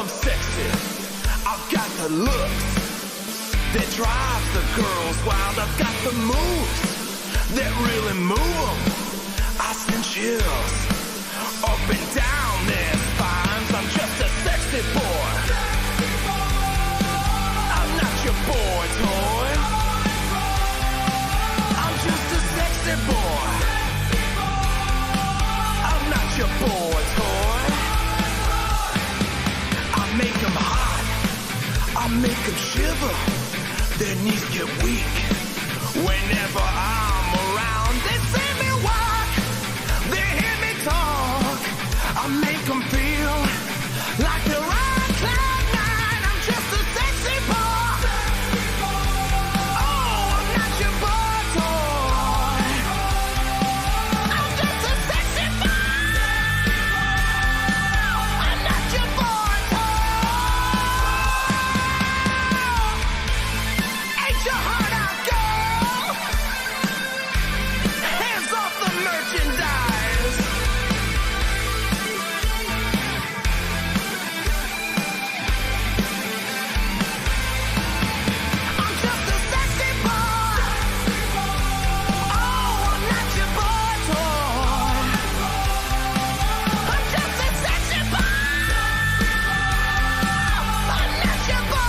I'm sexy. I've got the looks that drives the girls wild. I've got the moves that really move them. I send chills up and down their spines. I'm just a sexy boy. I'm not your boy toy. I'm just a sexy boy. I'm not your boy toy. I make them hot. I make them shiver. Their knees get weak whenever I'm around. They see me walk, they hear me talk. I make them feel like they're on cloud nine. I'm just a sexy boy. Oh, I'm not your boy toy. I'm just a sexy boy. I'm not your boy toy. Ain't your heart out, girl? Hands off the merchandise. I'm just a sexy boy. Oh, I'm not your boy toy. I'm just a sexy boy. I'm not your boy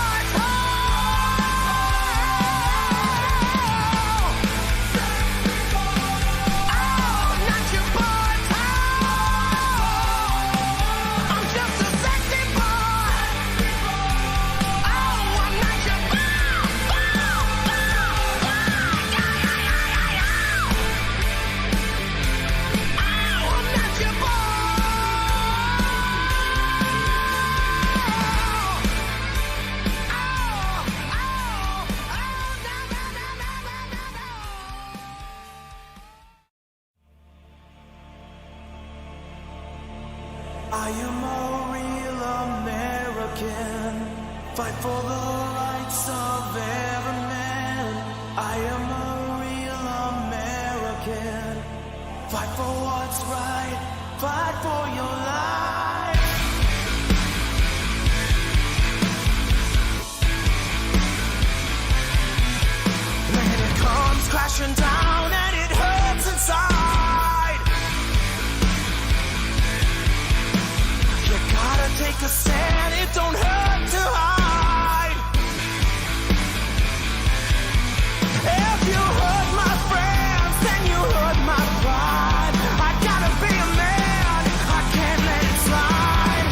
I am a real American. Fight for the rights of every man. I am a real American. Fight for what's right. Fight for your life. When it comes crashing down and it hurts inside, you gotta take a stand, it don't hurt to hide. If you hurt my friends, then you hurt my pride. I gotta be a man, I can't let it slide.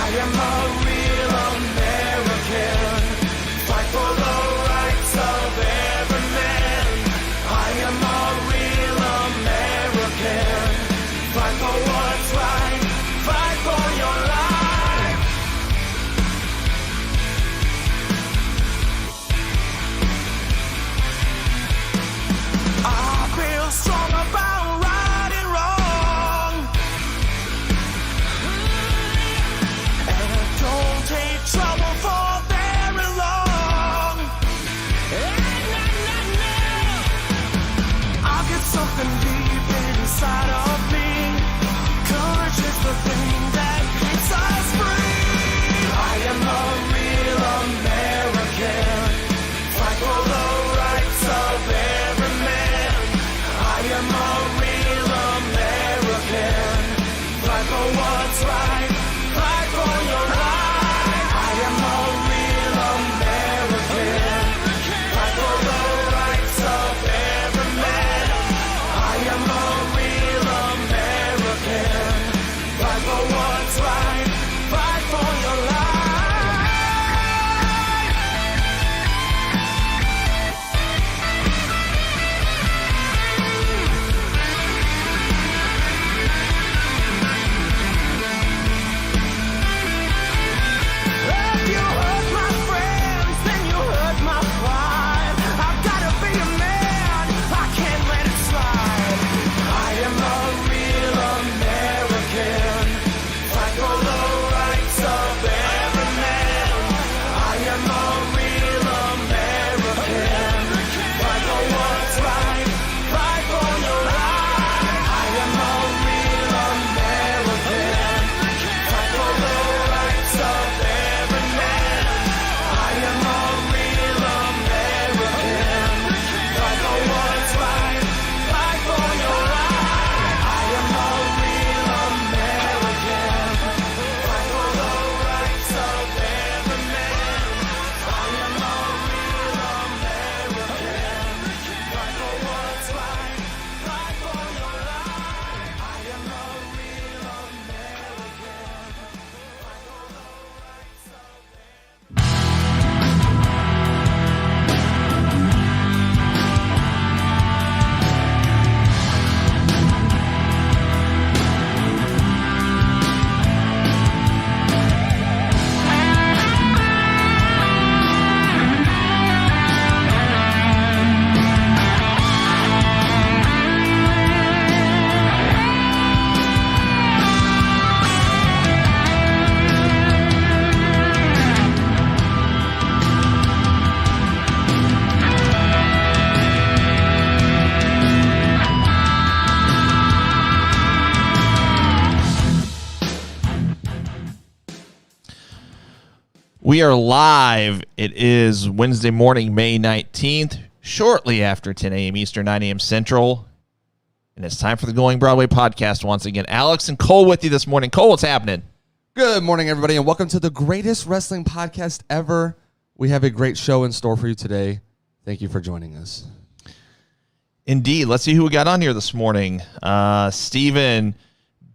I am a real American. Fight for the rights of every man. I am a real American. Fight for what's right. Fight for your life. We are live. It is Wednesday morning, May 19th, shortly after 10 a.m. Eastern, 9 a.m. Central. And it's time for the Going Broadway podcast once again. Alex and Cole with you this morning. Cole, what's happening? Good morning, everybody, and welcome to the greatest wrestling podcast ever. We have a great show in store for you today. Thank you for joining us. Indeed. Let's see who we got on here this morning. Steven,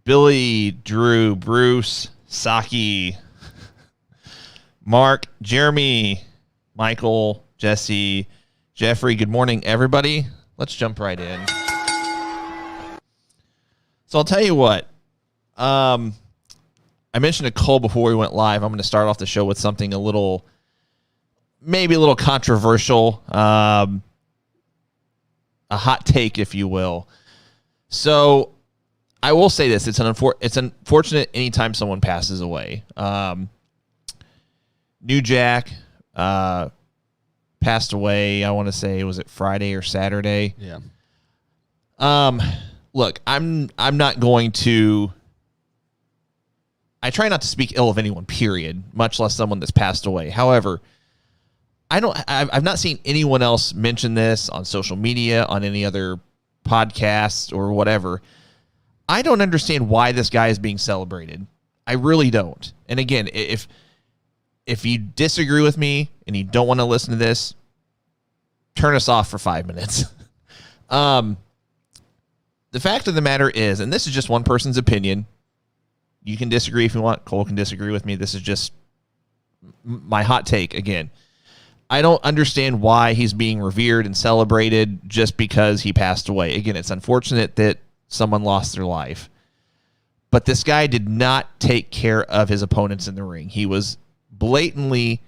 Billy, Drew, Bruce, Saki, Mark, Jeremy, Michael, Jesse, Jeffrey. Good morning, everybody. Let's jump right in. So I'll tell you what. I mentioned to Cole before we went live, I'm going to start off the show with something maybe a little controversial, a hot take, if you will. So I will say this. It's unfortunate anytime someone passes away. New Jack passed away, I want to say, was it Friday or Saturday? Yeah. Look, I'm not going to... I try not to speak ill of anyone, period, much less someone that's passed away. However, I've not seen anyone else mention this on social media, on any other podcasts or whatever. I don't understand why this guy is being celebrated. I really don't. And again, if you disagree with me and you don't want to listen to this, turn us off for 5 minutes. The fact of the matter is, and this is just one person's opinion, you can disagree if you want. Cole can disagree with me. This is just my hot take again. I don't understand why he's being revered and celebrated just because he passed away. Again, it's unfortunate that someone lost their life. But this guy did not take care of his opponents in the ring. He blatantly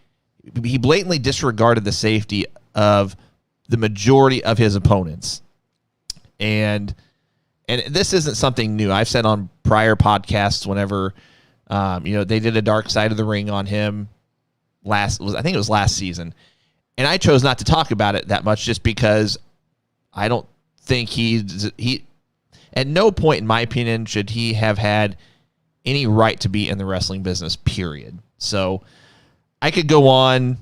disregarded the safety of the majority of his opponents. And this isn't something new. I've said on prior podcasts whenever they did a dark side of the ring on him I think it was last season. And I chose not to talk about it that much just because I don't think he at no point, in my opinion, should he have had any right to be in the wrestling business, period. So I could go on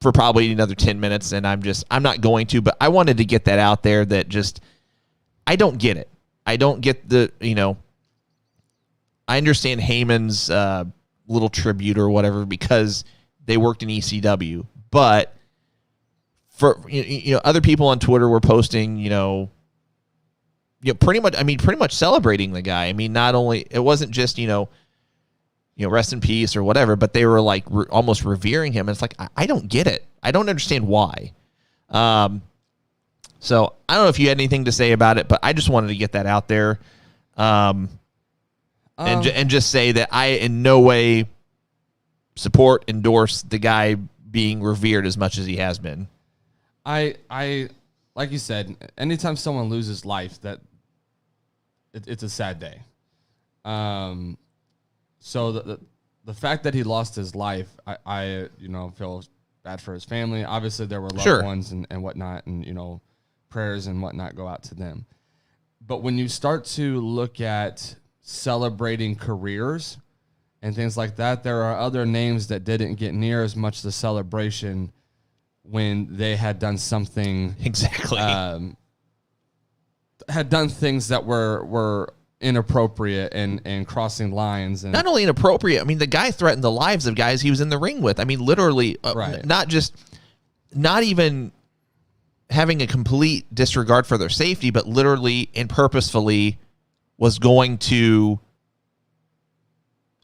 for probably another 10 minutes, and I'm not going to, but I wanted to get that out there that just, I don't get it. I don't get I understand Heyman's little tribute or whatever because they worked in ECW, but for other people on Twitter were posting, pretty much celebrating the guy. I mean, not only it wasn't just rest in peace or whatever, but they were like almost revering him. And it's like I don't get it. I don't understand why. So I don't know if you had anything to say about it, but I just wanted to get that out there, and just say that I in no way endorse the guy being revered as much as he has been. I like you said, anytime someone loses life, that it's a sad day. So the fact that he lost his life, I feel bad for his family. Obviously, there were loved ones and whatnot, and prayers and whatnot go out to them. But when you start to look at celebrating careers and things like that, there are other names that didn't get near as much the celebration when they had done something exactly had done things that were inappropriate and crossing lines. And not only inappropriate, I mean, the guy threatened the lives of guys he was in the ring with. I mean, literally, right. Not even having a complete disregard for their safety, but literally and purposefully was going to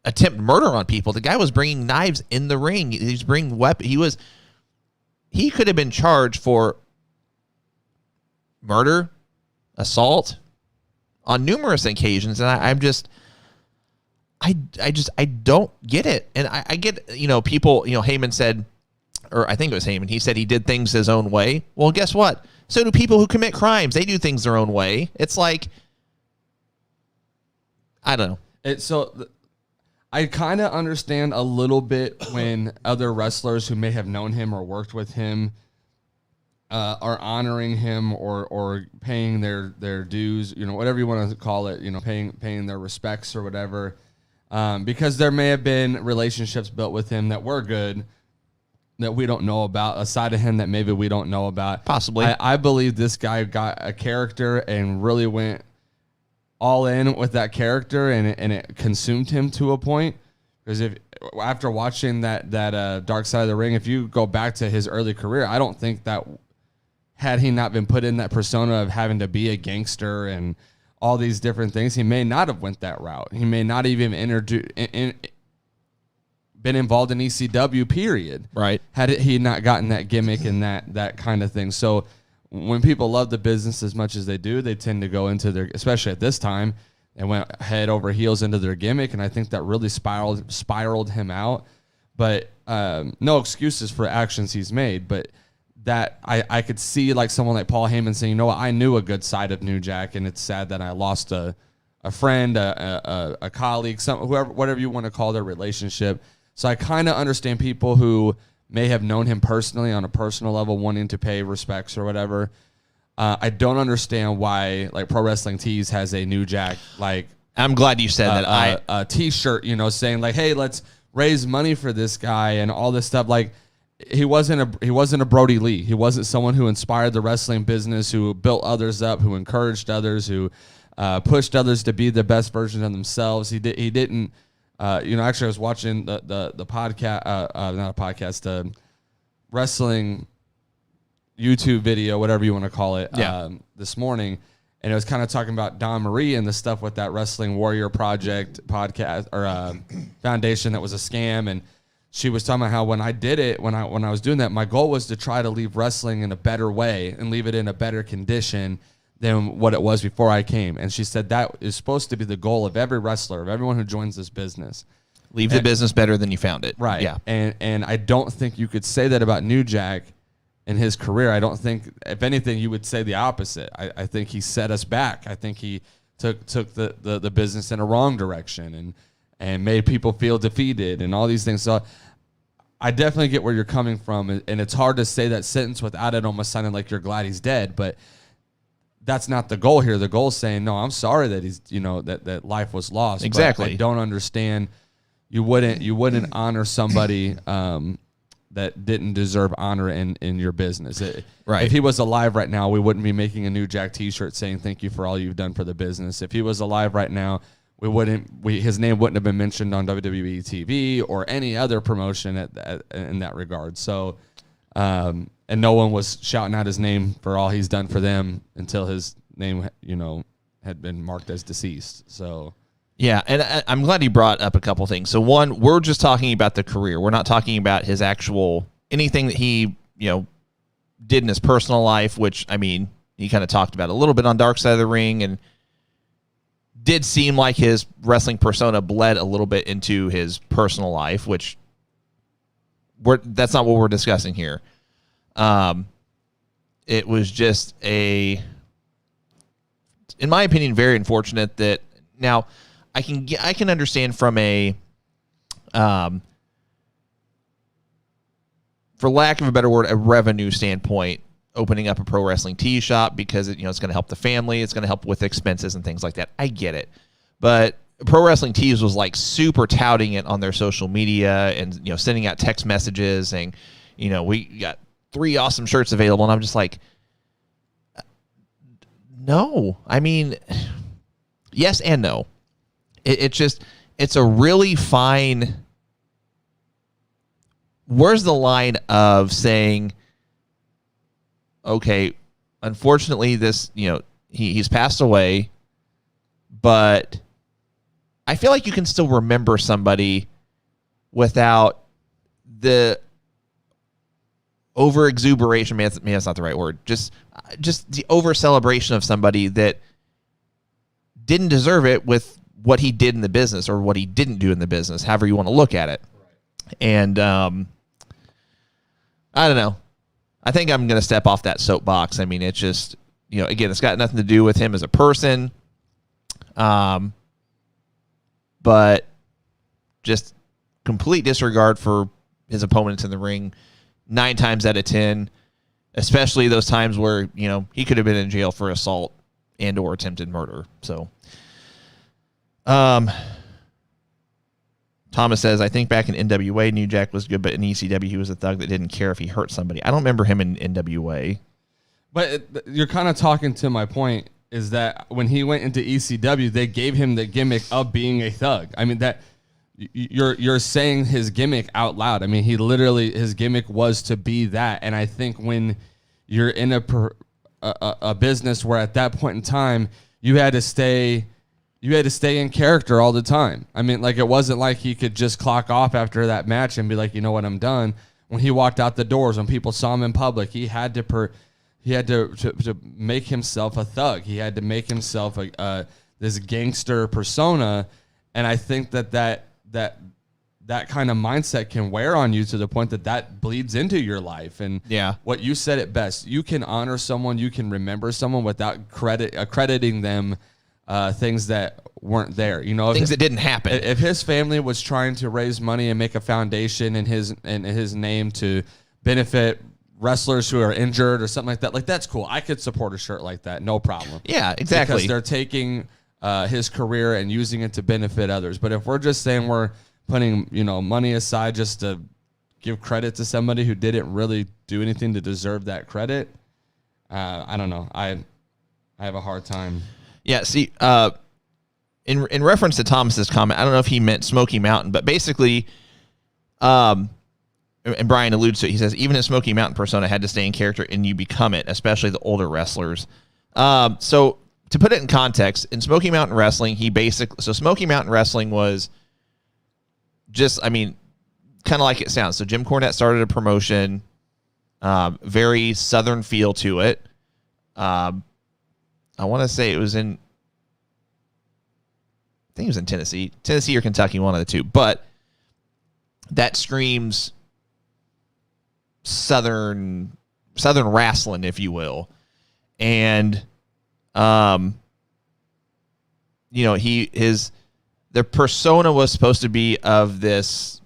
attempt murder on people. The guy was bringing knives in the ring. He's bringing weapons. He could have been charged for murder, assault on numerous occasions. And I don't get it. And I get, people, Heyman said, or I think it was Heyman, he said he did things his own way. Well, guess what? So do people who commit crimes. They do things their own way. It's like, I don't know. I kind of understand a little bit when other wrestlers who may have known him or worked with him are honoring him or paying their dues, whatever you want to call it, paying their respects or whatever. because there may have been relationships built with him that were good that we don't know about, a side of him that maybe we don't know about. Possibly. I believe this guy got a character and really went all in with that character, and it consumed him to a point. Because if after watching that Dark Side of the Ring, if you go back to his early career, I don't think that had he not been put in that persona of having to be a gangster and all these different things, he may not have went that route. He may not even been involved in ECW, period. Right. Had he not gotten that gimmick and that kind of thing. So when people love the business as much as they do, they tend to go into their, especially at this time, and went head over heels into their gimmick. And I think that really spiraled him out. But no excuses for actions he's made. But that I could see like someone like Paul Heyman saying, you know what, I knew a good side of New Jack, and it's sad that I lost a friend, a colleague, whatever you want to call their relationship. So I kind of understand people who may have known him personally on a personal level, wanting to pay respects or whatever. I don't understand why like Pro Wrestling Tees has a New Jack, like, I'm glad you said that. A T-shirt, saying like, hey, let's raise money for this guy and all this stuff. Like, he wasn't a Brody Lee. He wasn't someone who inspired the wrestling business, who built others up, who encouraged others, who pushed others to be the best version of themselves. He didn't. Actually, I was watching the podcast, not a podcast, wrestling YouTube video, whatever you want to call it, this morning, and it was kind of talking about Don Marie and the stuff with that Wrestling Warrior Project podcast or foundation that was a scam, and she was talking about how when I did it, when I was doing that, my goal was to try to leave wrestling in a better way and leave it in a better condition than what it was before I came. And she said that is supposed to be the goal of every wrestler, of everyone who joins this business. Leave the business better than you found it. Right. Yeah. And I don't think you could say that about New Jack in his career. I don't think, if anything, you would say the opposite. I think he set us back. I think he took the business in a wrong direction and made people feel defeated and all these things. So I definitely get where you're coming from. And it's hard to say that sentence without it almost sounding like you're glad he's dead. But that's not the goal here. The goal is saying, no, I'm sorry that he's, that life was lost. Exactly. But I don't understand. You wouldn't honor somebody that didn't deserve honor in your business. Right. If he was alive right now, we wouldn't be making a New Jack T-shirt saying thank you for all you've done for the business. If he was alive right now, his name wouldn't have been mentioned on WWE TV or any other promotion in that regard. So, and no one was shouting out his name for all he's done for them until his name, had been marked as deceased. So. Yeah, and I'm glad you brought up a couple things. So one, we're just talking about the career. We're not talking about his actual, anything that he, did in his personal life, which, I mean, he kind of talked about a little bit on Dark Side of the Ring, and did seem like his wrestling persona bled a little bit into his personal life, which that's not what we're discussing here. It was just in my opinion, very unfortunate that now I can understand from a, for lack of a better word, a revenue standpoint, opening up a pro wrestling tee shop because it's going to help the family, it's going to help with expenses and things like that. I get it, but Pro Wrestling Tees was like super touting it on their social media and sending out text messages saying, we got 3 awesome shirts available, and I'm just like, no. I mean, yes and no. It's a really fine. Where's the line of saying, okay, unfortunately this, he's passed away, but I feel like you can still remember somebody without the over exuberation. Maybe that's not the right word. Just the over celebration of somebody that didn't deserve it with what he did in the business or what he didn't do in the business, however you want to look at it. Right. And I don't know. I think I'm going to step off that soapbox. I mean, it's just, again, it's got nothing to do with him as a person. But just complete disregard for his opponents in the ring 9 times out of 10, especially those times where, he could have been in jail for assault and or attempted murder. So, Thomas says, I think back in NWA, New Jack was good, but in ECW, he was a thug that didn't care if he hurt somebody. I don't remember him in NWA. But you're kind of talking to my point, is that when he went into ECW, they gave him the gimmick of being a thug. I mean, that you're saying his gimmick out loud. I mean, his gimmick was to be that. And I think when you're in a business where at that point in time, you had to stay in character all the time. I mean, like, it wasn't like he could just clock off after that match and be like, you know what, I'm done. When he walked out the doors, when people saw him in public, he had to make himself a thug. He had to make himself this gangster persona. And I think that kind of mindset can wear on you to the point that bleeds into your life. And what you said it best, you can honor someone, you can remember someone without accrediting them things that weren't there. You know, things that didn't happen. If his family was trying to raise money and make a foundation in his name to benefit wrestlers who are injured or something like that, like, that's cool. I could support a shirt like that, no problem. Yeah, exactly. Because they're taking his career and using it to benefit others. But if we're just saying we're putting, money aside just to give credit to somebody who didn't really do anything to deserve that credit, I don't know. I have a hard time. Yeah, see, in reference to Thomas's comment, I don't know if he meant Smoky Mountain, but basically, and Brian alludes to it, he says, even a Smoky Mountain persona had to stay in character and you become it, especially the older wrestlers. So to put it in context, in Smoky Mountain Wrestling, Smoky Mountain Wrestling was just, kind of like it sounds. So Jim Cornette started a promotion, very Southern feel to it. I want to say it was in Tennessee or Kentucky, one of the two. But that screams Southern wrestling, if you will. And, the persona was supposed to be of this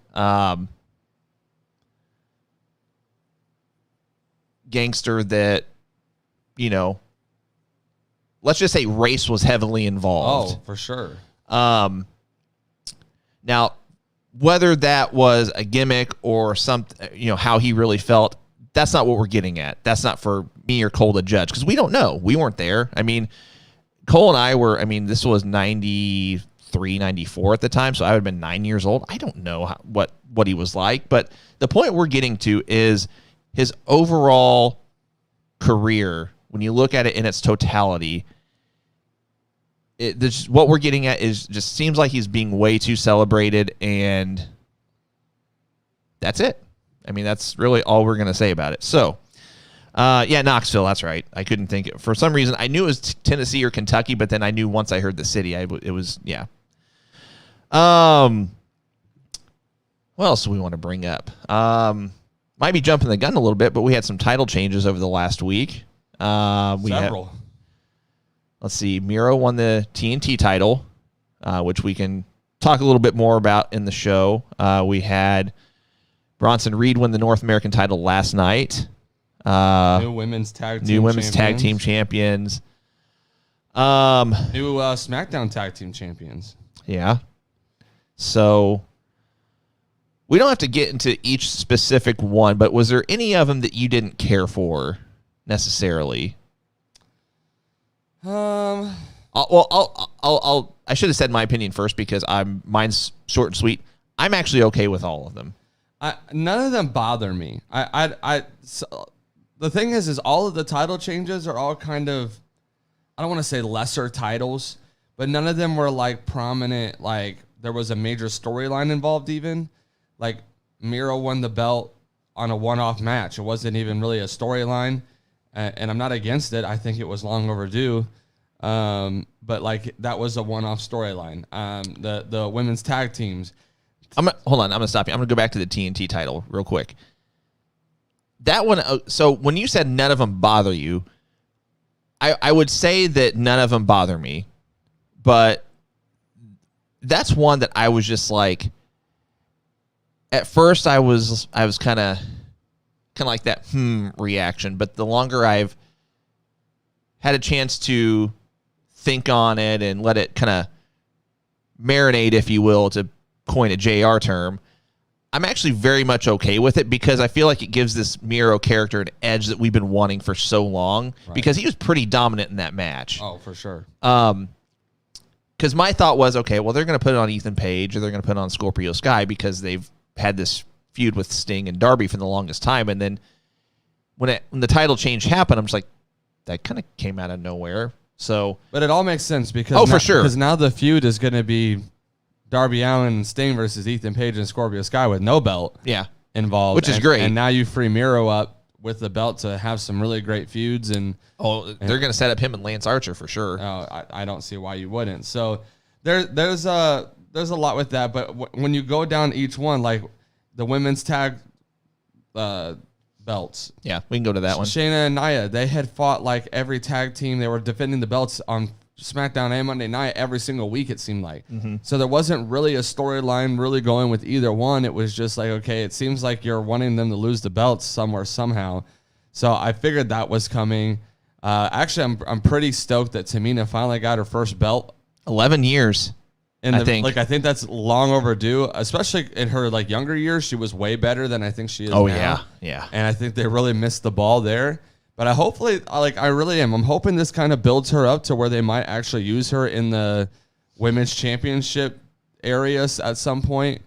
gangster that, let's just say race was heavily involved. Oh, for sure. Now, whether that was a gimmick or something, how he really felt, that's not what we're getting at. That's not for me or Cole to judge, because we don't know. We weren't there. Cole and I were, this was 93, 94 at the time, so I would have been 9 years old. I don't know what he was like, but the point we're getting to is his overall career. When you look at it in its totality, what we're getting at is just seems like he's being way too celebrated, and that's it. That's really all we're going to say about it. So, Knoxville, that's right. I couldn't think it. For some reason, I knew it was Tennessee or Kentucky, but then I knew once I heard the city, it was. What else do we want to bring up? Might be jumping the gun a little bit, but we had some title changes over the last week. Several. Let's see. Miro won the TNT title, which we can talk a little bit more about in the show. We had Bronson Reed win the North American title last night. New women's tag team champions. New SmackDown tag team champions. Yeah. So we don't have to get into each specific one, but was there any of them that you didn't care for necessarily? I'll I should have said my opinion first because mine's short and sweet. I'm actually okay with all of them. None of them bother me. The thing is all of the title changes are all kind of, I don't want to say lesser titles, but none of them were like prominent, like there was a major storyline involved even. Like Miro won the belt on a one-off match. It wasn't even really a storyline. And I'm not against it. I think it was long overdue. But like that was a one-off storyline. The women's tag teams. Hold on. I'm gonna stop you. I'm gonna go back to the TNT title real quick. That one. So when you said none of them bother you, I would say that none of them bother me, but that's one that I was just like. At first, I was kind of like that reaction, but the longer I've had a chance to think on it and let it kind of marinate, if you will, to coin a JR term, I'm actually very much okay with it because I feel like it gives this Miro character an edge that we've been wanting for so long because he was pretty dominant in that match. Oh, for sure. Because my thought was, okay, well, they're going to put it on Ethan Page or they're going to put it on Scorpio Sky because they've had this feud with Sting and Darby for the longest time. And then when the title change happened, I'm just like, that kind of came out of nowhere. So, but it all makes sense because for sure, because now the feud is going to be Darby Allin and Sting versus Ethan Page and Scorpio Sky with no belt involved. Which is great. And now you free Miro up with the belt to have some really great feuds. And they're going to set up him and Lance Archer for sure. I don't see why you wouldn't. So there's a lot with that. But when you go down each one, like the women's tag belts. Yeah, we can go to that one. Shayna and Nia, they had fought like every tag team. They were defending the belts on SmackDown and Monday Night every single week, it seemed like. So there wasn't really a storyline really going with either one. It was just like, okay, it seems like you're wanting them to lose the belts somewhere, somehow. So I figured that was coming. Actually, I'm pretty stoked that Tamina finally got her first belt. 11 years. I think. I think that's long overdue, especially in her like younger years. She was way better than I think she is now. Yeah. And I think they really missed the ball there. But I really am. I'm hoping this kind of builds her up to where they might actually use her in the women's championship areas at some point,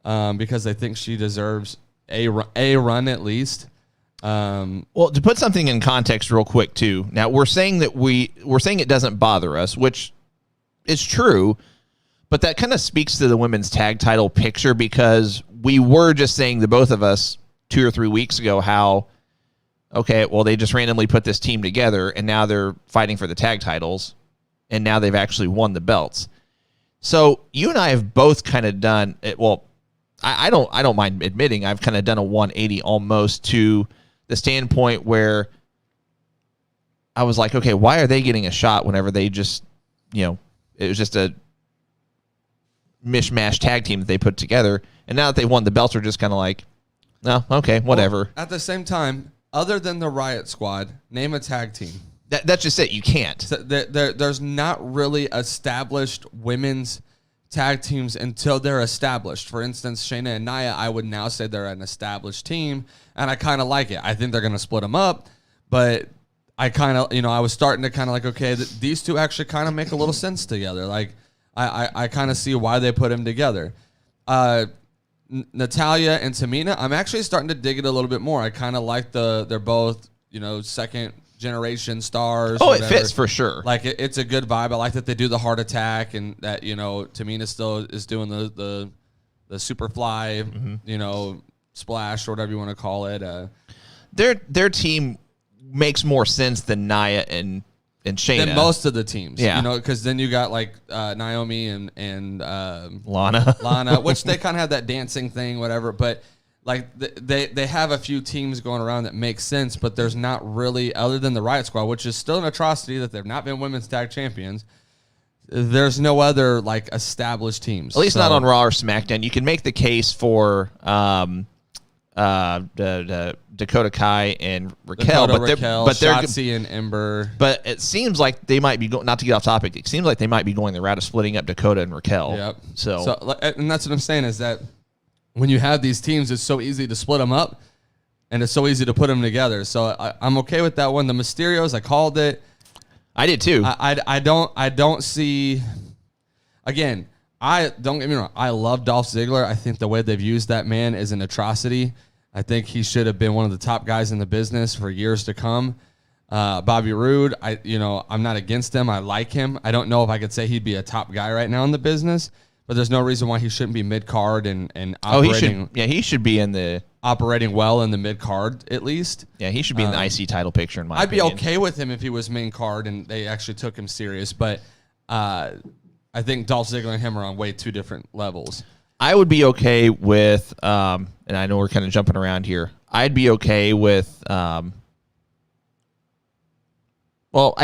because I think she deserves a run at least. Well, to put something in context real quick too. Now we're saying that we're saying it doesn't bother us, which is true, but that kind of speaks to the women's tag title picture because we were just saying to both of us 2 or 3 weeks ago how, okay, well, they just randomly put this team together and now they're fighting for the tag titles and now they've actually won the belts. So you and I have both kind of done it. Well, I don't mind admitting I've kind of done a 180 almost to the standpoint where I was like, okay, why are they getting a shot whenever they just, it was just a mishmash tag team that they put together. And now that they won the belts, are just kind of like, no, okay, whatever. Well, at the same time, other than the Riot Squad, name a tag team. That's just it. You can't. So there's not really established women's tag teams until they're established. For instance, Shayna and Nia, I would now say they're an established team, and I kind of like it. I think they're going to split them up, but I kind of, I was starting to kind of like, okay, these two actually kind of make a little sense together. Like, I kind of see why they put them together. Natalya and Tamina, I'm actually starting to dig it a little bit more. I kind of like they're both, second generation stars. Oh, whatever. It fits for sure. Like it's a good vibe. I like that they do the heart attack and that, Tamina still is doing the super fly, splash or whatever you want to call it. Their team makes more sense than Nia and Shayna. Than most of the teams. Yeah. Because then you got like Naomi and Lana, which they kind of have that dancing thing, whatever. But like they have a few teams going around that make sense, but there's not really, other than the Riot Squad, which is still an atrocity that they've not been women's tag champions. There's no other like established teams. At least not on Raw or SmackDown. You can make the case for the Dakota Kai and Raquel, but they're Shotzi and Ember. But it seems like they might be not to get off topic. It seems like they might be going the route of splitting up Dakota and Raquel. Yep. So and that's what I'm saying is that when you have these teams, it's so easy to split them up, and it's so easy to put them together. So I'm okay with that one. The Mysterios, I called it. I did too. I don't see. Again, don't get me wrong. I love Dolph Ziggler. I think the way they've used that man is an atrocity. I think he should have been one of the top guys in the business for years to come. Bobby Roode, I'm not against him. I like him. I don't know if I could say he'd be a top guy right now in the business, but there's no reason why he shouldn't be mid card and operating. He should be in the operating well in the mid card at least. Yeah, he should be in the IC title picture in my I'd opinion. be okay with him if he was main card and they actually took him serious, but I think Dolph Ziggler and him are on way two different levels. I would be okay with, and I know we're kind of jumping around here. I'd be okay with, I'd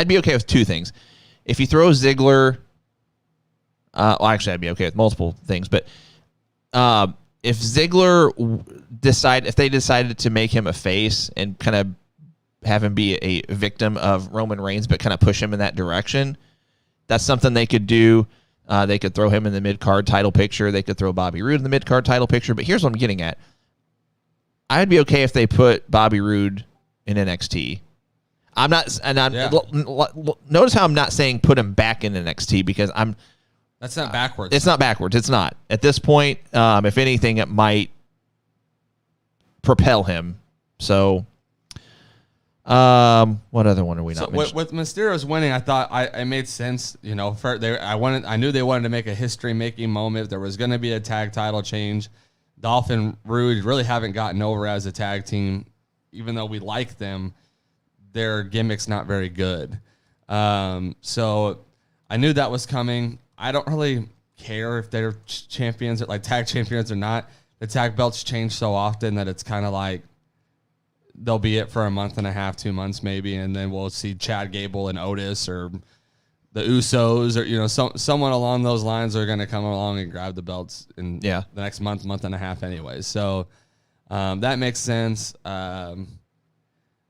be okay with two things. If you throw Ziggler, actually, I'd be okay with multiple things. But if Ziggler if they decided to make him a face and kind of have him be a victim of Roman Reigns, but kind of push him in that direction, that's something they could do. They could throw him in the mid-card title picture. They could throw Bobby Roode in the mid-card title picture. But here's what I'm getting at. I'd be okay if they put Bobby Roode in NXT. I'm not, and I'm notice how I'm not saying put him back in NXT because that's not backwards. It's not backwards. It's not. At this point, if anything, it might propel him. So, what other one are we not mentioning? With Mysterio's winning, I thought it made sense. You know, I knew they wanted to make a history-making moment. If there was going to be a tag title change, Dolph and Rude really haven't gotten over as a tag team, even though we like them. Their gimmick's not very good. So I knew that was coming. I don't really care if they're champions, like tag champions or not. The tag belts change so often that it's kind of like they'll be it for a month and a half, 2 months maybe, and then we'll see Chad Gable and Otis or the Usos or someone along those lines are going to come along and grab the belts in the next month and a half anyway. So that makes sense.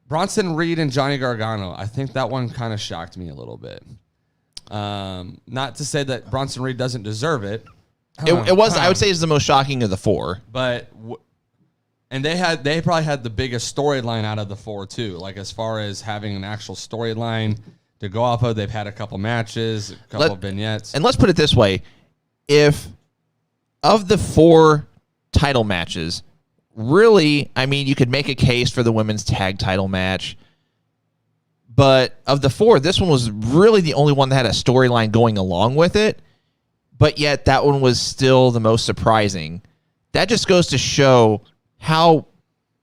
Bronson Reed and Johnny Gargano, I think that one kind of shocked me a little bit. Not to say that Bronson Reed doesn't deserve it. It was, I would say, is the most shocking of the four. But and they probably had the biggest storyline out of the four too. Like as far as having an actual storyline to go off of, they've had a couple matches, a couple of vignettes. And let's put it this way: if of the 4 title matches, really, I mean, you could make a case for the women's tag title match. But of the 4, this one was really the only one that had a storyline going along with it. But yet that one was still the most surprising. That just goes to show how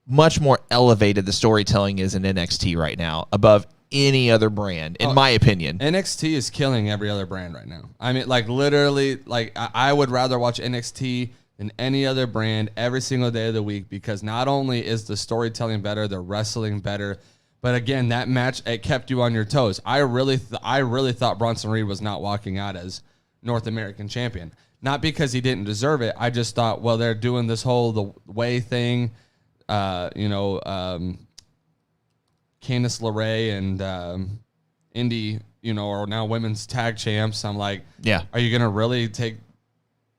much more elevated the storytelling is in NXT right now above any other brand, in my opinion. NXT is killing every other brand right now. I mean, like literally, like I would rather watch NXT than any other brand every single day of the week because not only is the storytelling better, the wrestling better, but again, that match, it kept you on your toes. I really thought Bronson Reed was not walking out as North American champion. Not because he didn't deserve it. I just thought, well, they're doing this whole the way thing, Candice LeRae and Indy, are now women's tag champs. I'm like, are you going to really take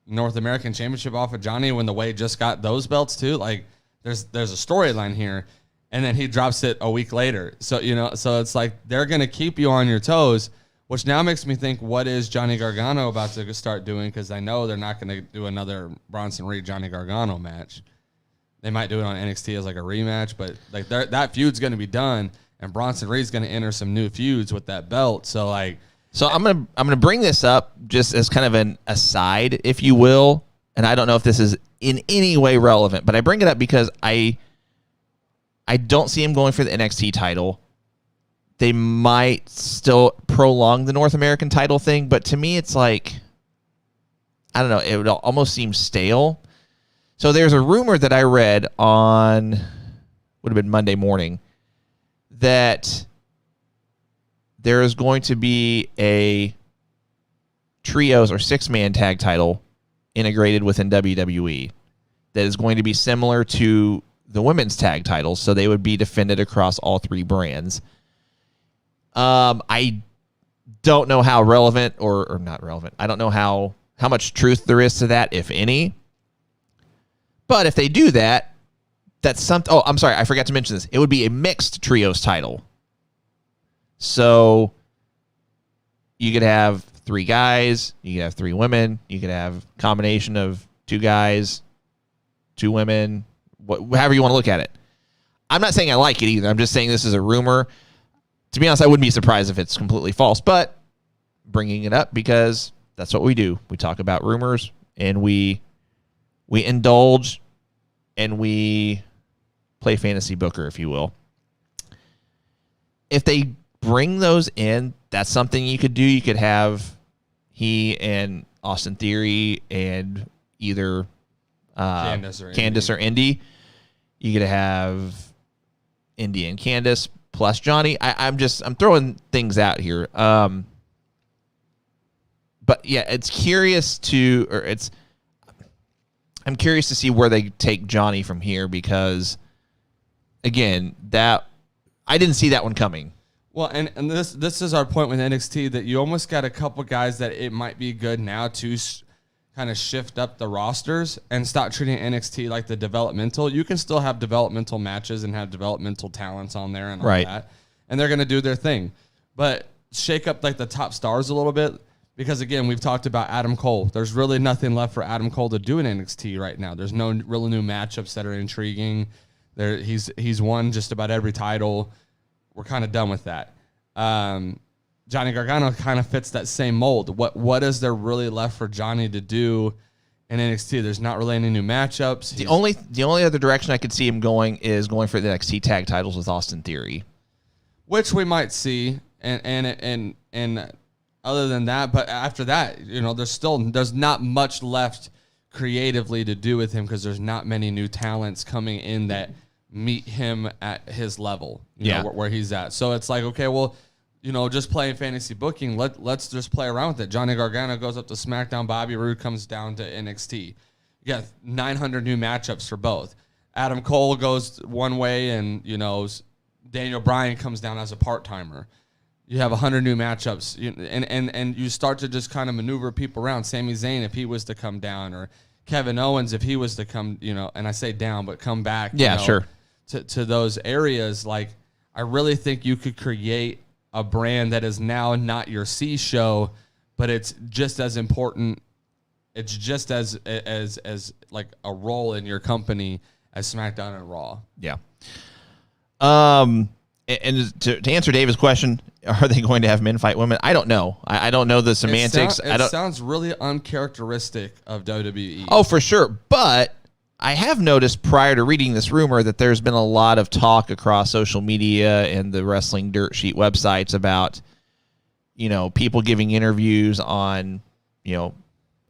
North American Championship off of Johnny when the Way just got those belts too? Like, there's a storyline here. And then he drops it a week later. So, so it's like they're going to keep you on your toes, which now makes me think, what is Johnny Gargano about to start doing? Because I know they're not going to do another Bronson Reed Johnny Gargano match. They might do it on NXT as like a rematch, but like that feud's going to be done, and Bronson Reed's going to enter some new feuds with that belt. So I'm gonna bring this up just as kind of an aside, if you will, and I don't know if this is in any way relevant, but I bring it up because I don't see him going for the NXT title. They might still prolong the North American title thing, but to me, it's like, I don't know, it would almost seem stale. So there's a rumor that I read on, would have been Monday morning, that there is going to be a trios or 6-man tag title integrated within WWE that is going to be similar to the women's tag titles, so they would be defended across all 3 brands. I don't know how relevant or not relevant. I don't know how much truth there is to that, if any. But if they do that, that's something. Oh, I'm sorry, I forgot to mention this. It would be a mixed trios title. So you could have 3 guys, you could have 3 women, you could have a combination of 2 guys, 2 women, however you want to look at it. I'm not saying I like it either. I'm just saying this is a rumor. To be honest, I wouldn't be surprised if it's completely false, but bringing it up because that's what we do. We talk about rumors, and we indulge, and we play fantasy booker, if you will. If they bring those in, that's something you could do. You could have he and Austin Theory and either Candice or Indy. You could have Indy and Candice plus Johnny. I'm throwing things out here. But yeah, I'm curious to see where they take Johnny from here because, again, that I didn't see that one coming. Well, and this is our point with NXT, that you almost got a couple guys that it might be good now to kind of shift up the rosters and stop treating NXT like the developmental. You can still have developmental matches and have developmental talents on there and all that, and they're going to do their thing. But shake up like the top stars a little bit, because again, we've talked about Adam Cole. There's really nothing left for Adam Cole to do in NXT right now. There's no really new matchups that are intriguing. He's won just about every title. We're kind of done with that. Johnny Gargano kind of fits that same mold. What is there really left for Johnny to do in NXT? There's not really any new matchups. The only other direction I could see him going is going for the NXT tag titles with Austin Theory, which we might see. And other than that, but after that, there's not much left creatively to do with him, because there's not many new talents coming in that meet him at his level, where he's at. So it's like, okay, well, just playing fantasy booking, let's just play around with it. Johnny Gargano goes up to SmackDown. Bobby Roode comes down to NXT. You got 900 new matchups for both. Adam Cole goes one way, and, Daniel Bryan comes down as a part-timer. You have 100 new matchups, and you start to just kind of maneuver people around. Sami Zayn, if he was to come down, or Kevin Owens, if he was to come, and I say down, but come back. Sure. To those areas, like, I really think you could create a brand that is now not your C show, but it's just as important. It's just as like a role in your company as SmackDown and Raw. Yeah. And to answer David's question, are they going to have men fight women? I don't know. I don't know the semantics. It sounds really uncharacteristic of WWE. Oh, for sure. But I have noticed prior to reading this rumor that there's been a lot of talk across social media and the wrestling dirt sheet websites about, people giving interviews on,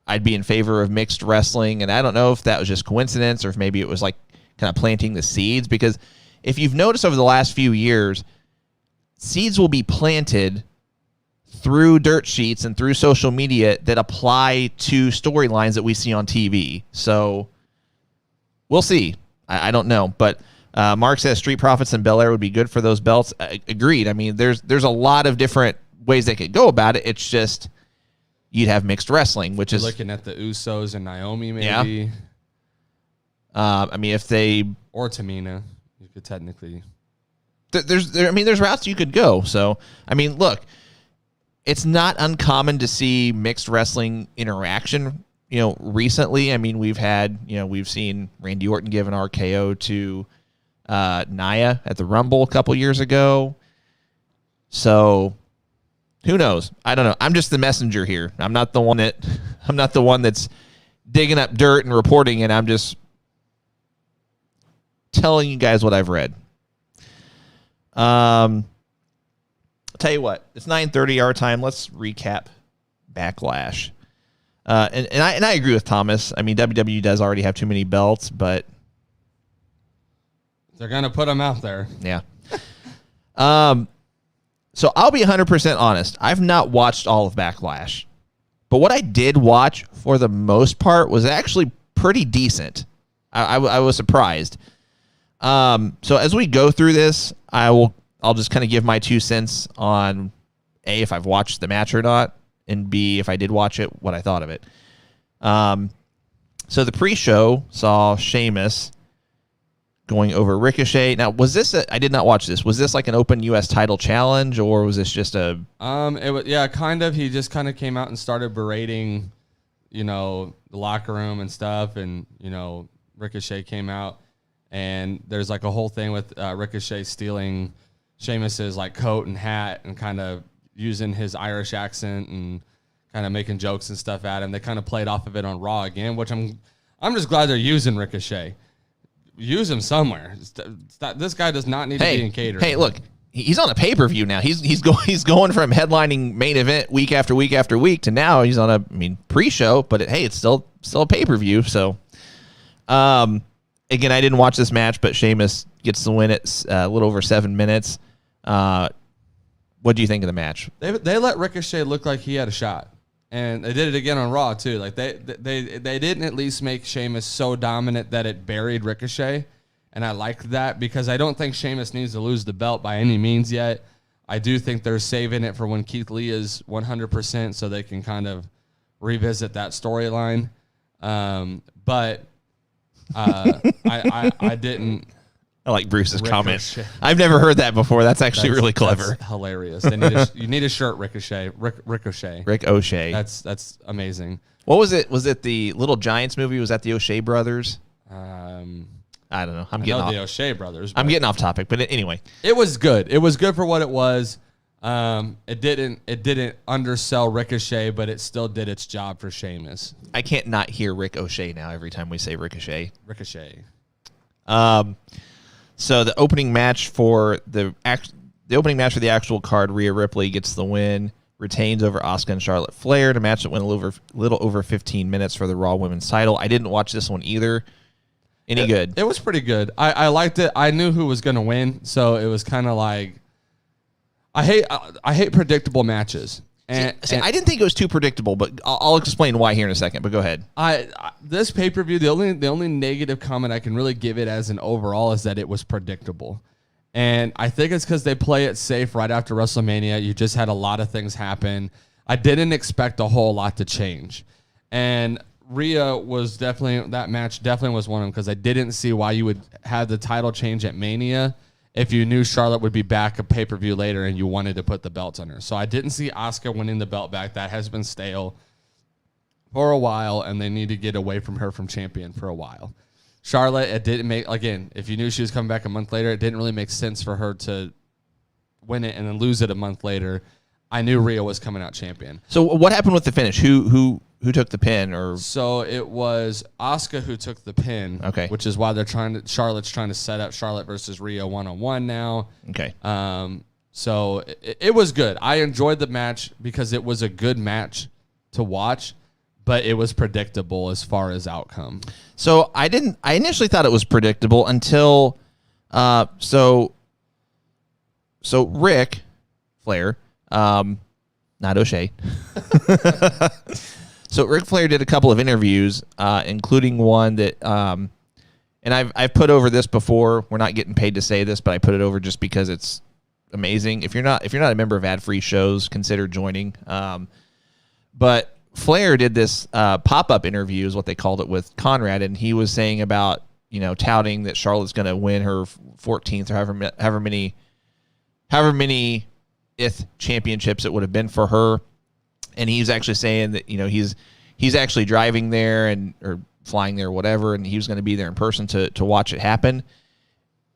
I'd be in favor of mixed wrestling. And I don't know if that was just coincidence or if maybe it was like kind of planting the seeds, because if you've noticed over the last few years, seeds will be planted through dirt sheets and through social media that apply to storylines that we see on TV. So we'll see. I don't know. But Mark says Street Profits and Belair would be good for those belts. Agreed. I mean, there's a lot of different ways they could go about it. It's just you'd have mixed wrestling, which is looking at the Usos and Naomi, maybe. Yeah. I mean, if they or Tamina, you could technically. There's routes you could go. So I mean, look, it's not uncommon to see mixed wrestling interaction. Recently, I mean, we've seen Randy Orton give an RKO to Nia at the Rumble a couple years ago. So who knows? I don't know. I'm just the messenger here. I'm not the one that's digging up dirt and reporting it. I'm just telling you guys what I've read. I'll tell you what. It's 9:30 our time. Let's recap Backlash. And I agree with Thomas. I mean, WWE does already have too many belts, but they're gonna put them out there. Yeah. So I'll be 100% honest. I've not watched all of Backlash, but what I did watch for the most part was actually pretty decent. I was surprised. So as we go through this, I'll just kind of give my 2 cents on A, if I've watched the match or not, and B, if I did watch it, what I thought of it. So the pre-show saw Sheamus going over Ricochet. Now, was this I did not watch this. Was this like an open U.S. title challenge, or was this just a... It was, kind of. He just kind of came out and started berating, the locker room and stuff, and, Ricochet came out, and there's like a whole thing with Ricochet stealing Sheamus's like coat and hat and kind of using his Irish accent and kind of making jokes and stuff at him. They kind of played off of it on Raw again, which I'm just glad they're using Ricochet. Use him somewhere. This guy does not need to be in catering. Hey, look, he's on a pay-per-view now. He's going from headlining main event week after week after week to now he's on pre-show, but it's still a pay-per-view. So, again, I didn't watch this match, but Sheamus gets the win at a little over 7 minutes. What do you think of the match? They let Ricochet look like he had a shot, and they did it again on Raw too. Like they didn't at least make Sheamus so dominant that it buried Ricochet, and I liked that because I don't think Sheamus needs to lose the belt by any means yet. I do think they're saving it for when Keith Lee is 100% so they can kind of revisit that storyline. But I didn't. I like Bruce's comment. I've never heard that before. That's actually really clever. That's hilarious. You need a shirt, Ricochet. Ricochet. Rick O'Shea. That's amazing. What was it? Was it the Little Giants movie? Was that the O'Shea brothers? I don't know. I'm getting off the O'Shea brothers. I'm getting off topic, but anyway, it was good. It was good for what it was. It didn't undersell Ricochet, but it still did its job for Sheamus. I can't not hear Rick O'Shea now every time we say Ricochet. Ricochet. So the opening match for the the actual card, Rhea Ripley gets the win, retains over Asuka and Charlotte Flair. The match that went a little over 15 minutes for the Raw Women's title. I didn't watch this one either. Any good? It was pretty good. I liked it. I knew who was going to win, so it was kind of like I hate predictable matches. And I didn't think it was too predictable, but I'll explain why here in a second. But go ahead. This pay-per-view, the only negative comment I can really give it as an overall is that it was predictable. And I think it's because they play it safe right after WrestleMania. You just had a lot of things happen. I didn't expect a whole lot to change. And Rhea was that match definitely was one of them because I didn't see why you would have the title change at Mania if you knew Charlotte would be back a pay-per-view later and you wanted to put the belts on her. So I didn't see Asuka winning the belt back. That has been stale for a while, and they need to get away from her from champion for a while. Charlotte, it didn't make, again, if you knew she was coming back a month later, it didn't really make sense for her to win it and then lose it a month later. I knew Rhea was coming out champion. So what happened with the finish? Who took the pin? Or so it was Asuka who took the pin. Okay, which is why Charlotte's trying to set up Charlotte versus Rhea 1-on-1 now. Okay. So it was good. I enjoyed the match because it was a good match to watch, but it was predictable as far as outcome. So I initially thought it was predictable until so Rick Flair. Not O'Shea. So Ric Flair did a couple of interviews, including one that, and I've put over this before. We're not getting paid to say this, but I put it over just because it's amazing. If you're not a member of ad-free shows, consider joining. But Flair did this pop-up interview, is what they called it, with Conrad, and he was saying about touting that Charlotte's going to win her 14th or however many championships it would have been for her, and he's actually saying that he's actually driving there or flying there, whatever, and he was going to be there in person to watch it happen.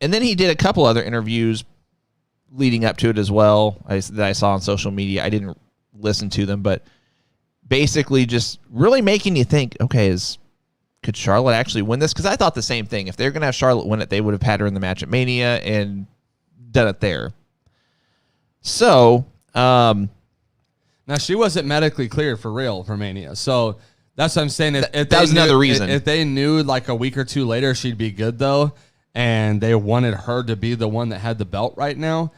And then he did a couple other interviews leading up to it as well that I saw on social media. I didn't listen to them, but basically just really making you think, okay, could Charlotte actually win this? Because I thought the same thing. If they're going to have Charlotte win it, they would have had her in the match at Mania and done it there. So, now she wasn't medically cleared for real for Mania. So that's what I'm saying. If that was another reason. If they knew like a week or two later she'd be good though, and they wanted her to be the one that had the belt right now,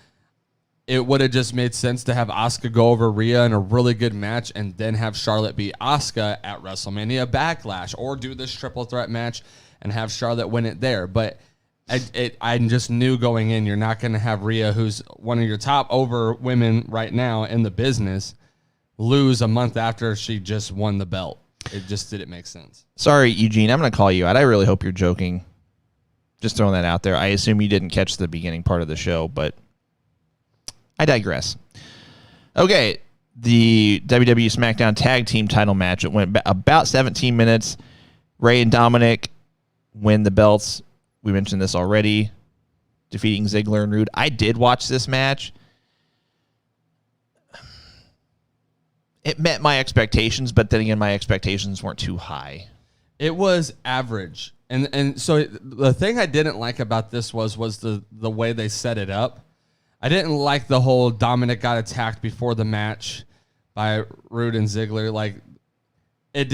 it would have just made sense to have Asuka go over Rhea in a really good match and then have Charlotte beat Asuka at WrestleMania Backlash, or do this triple threat match and have Charlotte win it there. But I just knew going in, you're not going to have Rhea, who's one of your top over women right now in the business, lose a month after she just won the belt. It just didn't make sense. Sorry, Eugene, I'm going to call you out. I really hope you're joking. Just throwing that out there. I assume you didn't catch the beginning part of the show, but I digress. Okay, the WWE SmackDown Tag Team title match. It went about 17 minutes. Ray and Dominic win the belts. We mentioned this already, defeating Ziggler and Rude. I did watch this match. It met my expectations, but then again, my expectations weren't too high. It was average. And so the thing I didn't like about this was the way they set it up. I didn't like the whole Dominic got attacked before the match by Rude and Ziggler. Like, it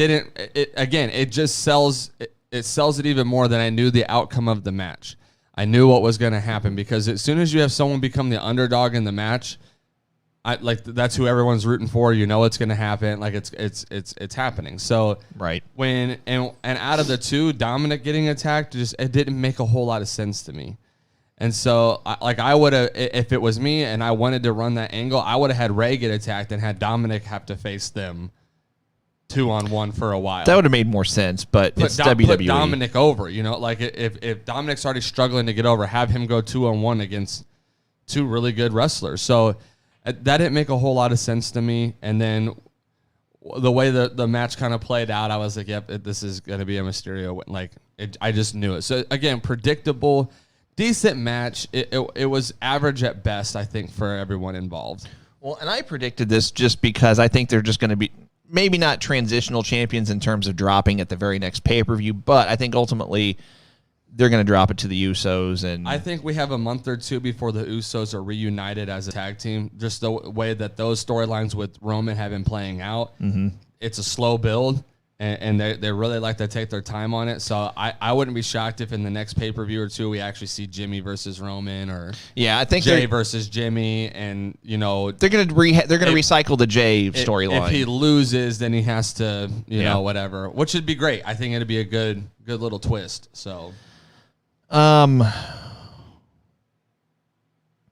just sells it even more than I knew the outcome of the match. I knew what was going to happen, because as soon as you have someone become the underdog in the match, that's who everyone's rooting for. You know it's going to happen. Like it's happening. So right when and out of the two, Dominic getting attacked, it didn't make a whole lot of sense to me. And so, I would have, if it was me and I wanted to run that angle, I would have had Ray get attacked and had Dominic have to face them 2-on-1 for a while. That would have made more sense, but it's WWE. Put Dominic over, like if Dominic's already struggling to get over, have him go 2-on-1 against two really good wrestlers. So that didn't make a whole lot of sense to me. And then the way the match kind of played out, I was like, yep, this is going to be a Mysterio win. Like, I just knew it. So again, predictable, decent match. It was average at best, I think, for everyone involved. Well, and I predicted this just because I think they're just going to be maybe not transitional champions in terms of dropping at the very next pay-per-view, but I think ultimately they're going to drop it to the Usos. And I think we have a month or two before the Usos are reunited as a tag team. Just the way that those storylines with Roman have been playing out, it's a slow build, and they really like to take their time on it. So I wouldn't be shocked if in the next pay-per-view or two we actually see Jimmy versus Roman, or I think Jay versus Jimmy, and they're going to recycle the Jay storyline. If he loses, then he has to whatever, which would be great. I think it'd be a good little twist. So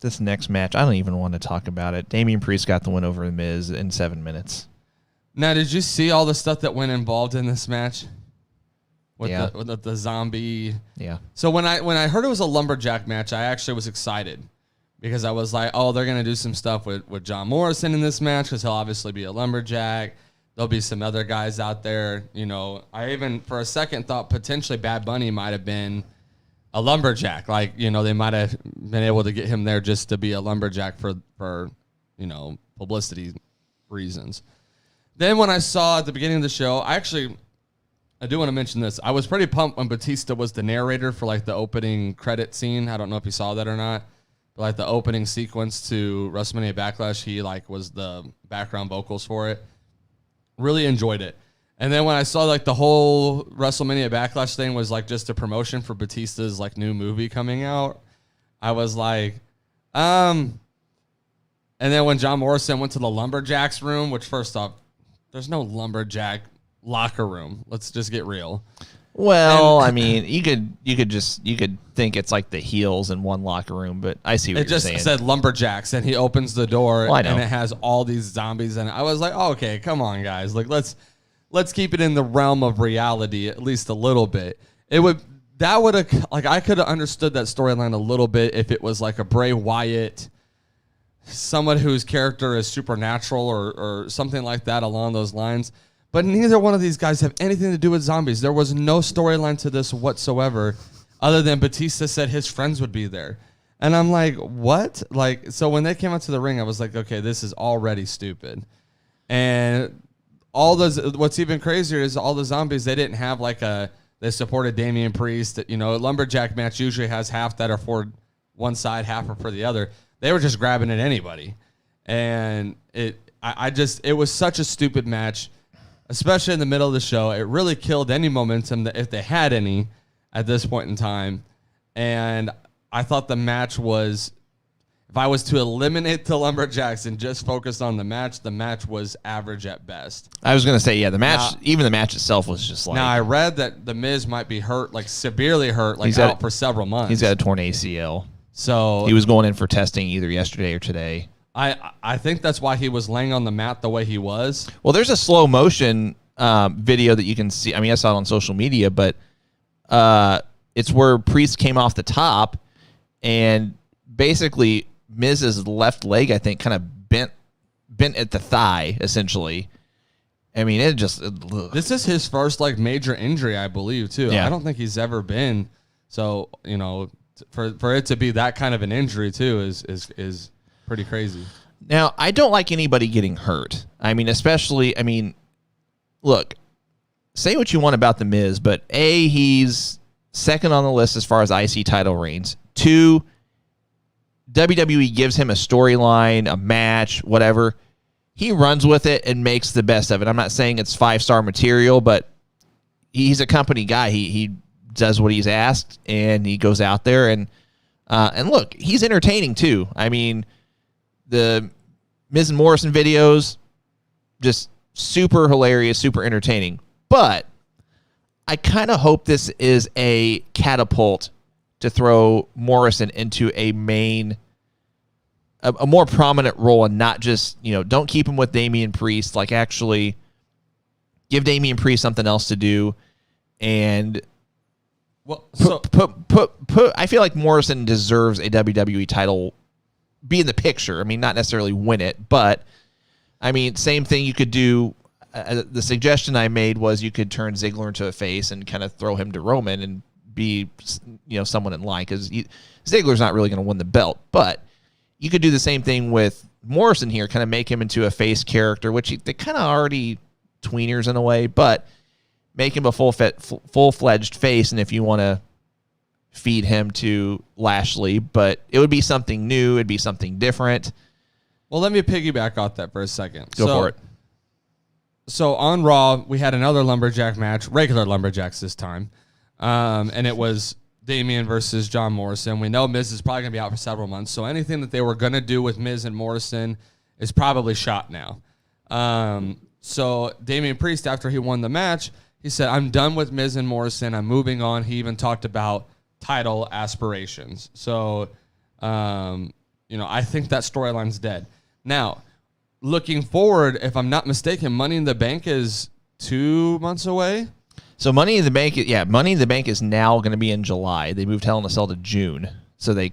this next match, I don't even want to talk about it. Damian Priest got the win over The Miz in 7 minutes. Now, did you see all the stuff that went involved in this match? With the zombie. Yeah. So when I heard it was a lumberjack match, I actually was excited because I was like, oh, they're going to do some stuff with John Morrison in this match because he'll obviously be a lumberjack. There'll be some other guys out there. I even for a second thought potentially Bad Bunny might have been a lumberjack. Like, they might have been able to get him there just to be a lumberjack for publicity reasons. Then when I saw at the beginning of the show, I do want to mention this. I was pretty pumped when Batista was the narrator for like the opening credit scene. I don't know if you saw that or not. But like the opening sequence to WrestleMania Backlash, he like was the background vocals for it. Really enjoyed it. And then when I saw like the whole WrestleMania Backlash thing was like just a promotion for Batista's like new movie coming out, I was like, And then when John Morrison went to the Lumberjacks room, which first off, there's no lumberjack locker room. Let's just get real. Well, I mean, you could think it's like the heels in one locker room, but I see what you're saying. It just said lumberjacks, and he opens the door, I know. and it has all these zombies, and I was like, oh, okay, come on, guys, like let's keep it in the realm of reality at least a little bit. I could have understood that storyline a little bit if it was like a Bray Wyatt, someone whose character is supernatural or something like that along those lines. But neither one of these guys have anything to do with zombies. There was no storyline to this whatsoever other than Batista said his friends would be there. And I'm like, what? Like, so when they came out to the ring, I was like, okay, this is already stupid. And what's even crazier is all the zombies, they didn't have they supported Damian Priest. A lumberjack match usually has half that are for one side, half are for the other. They were just grabbing at anybody. And it was such a stupid match, especially in the middle of the show. It really killed any momentum if they had any at this point in time. And I thought the match was, if I was to eliminate the Lumberjacks and just focus on the match was average at best. I was going to say, the match, even the match itself was just like. Now, I read that The Miz might be hurt, like severely hurt, like out for several months. He's got a torn ACL. So he was going in for testing either yesterday or today. I think that's why he was laying on the mat the way he was. Well, there's a slow motion video that you can see. I mean, I saw it on social media, but it's where Priest came off the top, and basically Miz's left leg, I think, kind of bent at the thigh, essentially. I mean, this is his first major injury, I believe, too. Yeah. I don't think he's ever been. So, for it to be that kind of an injury too is pretty crazy. Now, I don't like anybody getting hurt. I mean, look, say what you want about The Miz, but A, he's second on the list as far as IC title reigns. 2, WWE gives him a storyline, a match, whatever. He runs with it and makes the best of it. I'm not saying it's 5-star material, but he's a company guy. He does what he's asked, and he goes out there and look, he's entertaining too. I mean, the Miz and Morrison videos, just super hilarious, super entertaining. But I kind of hope this is a catapult to throw Morrison into a more prominent role, and not just, don't keep him with Damian Priest. Like, actually give Damian Priest something else to do. And I feel like Morrison deserves a WWE title, be in the picture. I mean, not necessarily win it, but I mean, same thing you could do. The suggestion I made was you could turn Ziggler into a face and kind of throw him to Roman and be, someone in line, because Ziggler's not really going to win the belt. But you could do the same thing with Morrison here, kind of make him into a face character, which they kind of already tweeners in a way, but make him a full-fledged face. And if you want to feed him to Lashley, but it would be something new. It'd be something different. Well, let me piggyback off that for a second. Go for it. So on Raw, we had another lumberjack match, regular lumberjacks this time. And it was Damian versus John Morrison. We know Miz is probably going to be out for several months. So anything that they were going to do with Miz and Morrison is probably shot now. So Damian Priest, after he won the match, he said, I'm done with Miz and Morrison. I'm moving on. He even talked about title aspirations. So, I think that storyline's dead. Now, looking forward, if I'm not mistaken, Money in the Bank is 2 months away. So Money in the Bank is now going to be in July. They moved Hell in a Cell to June. So they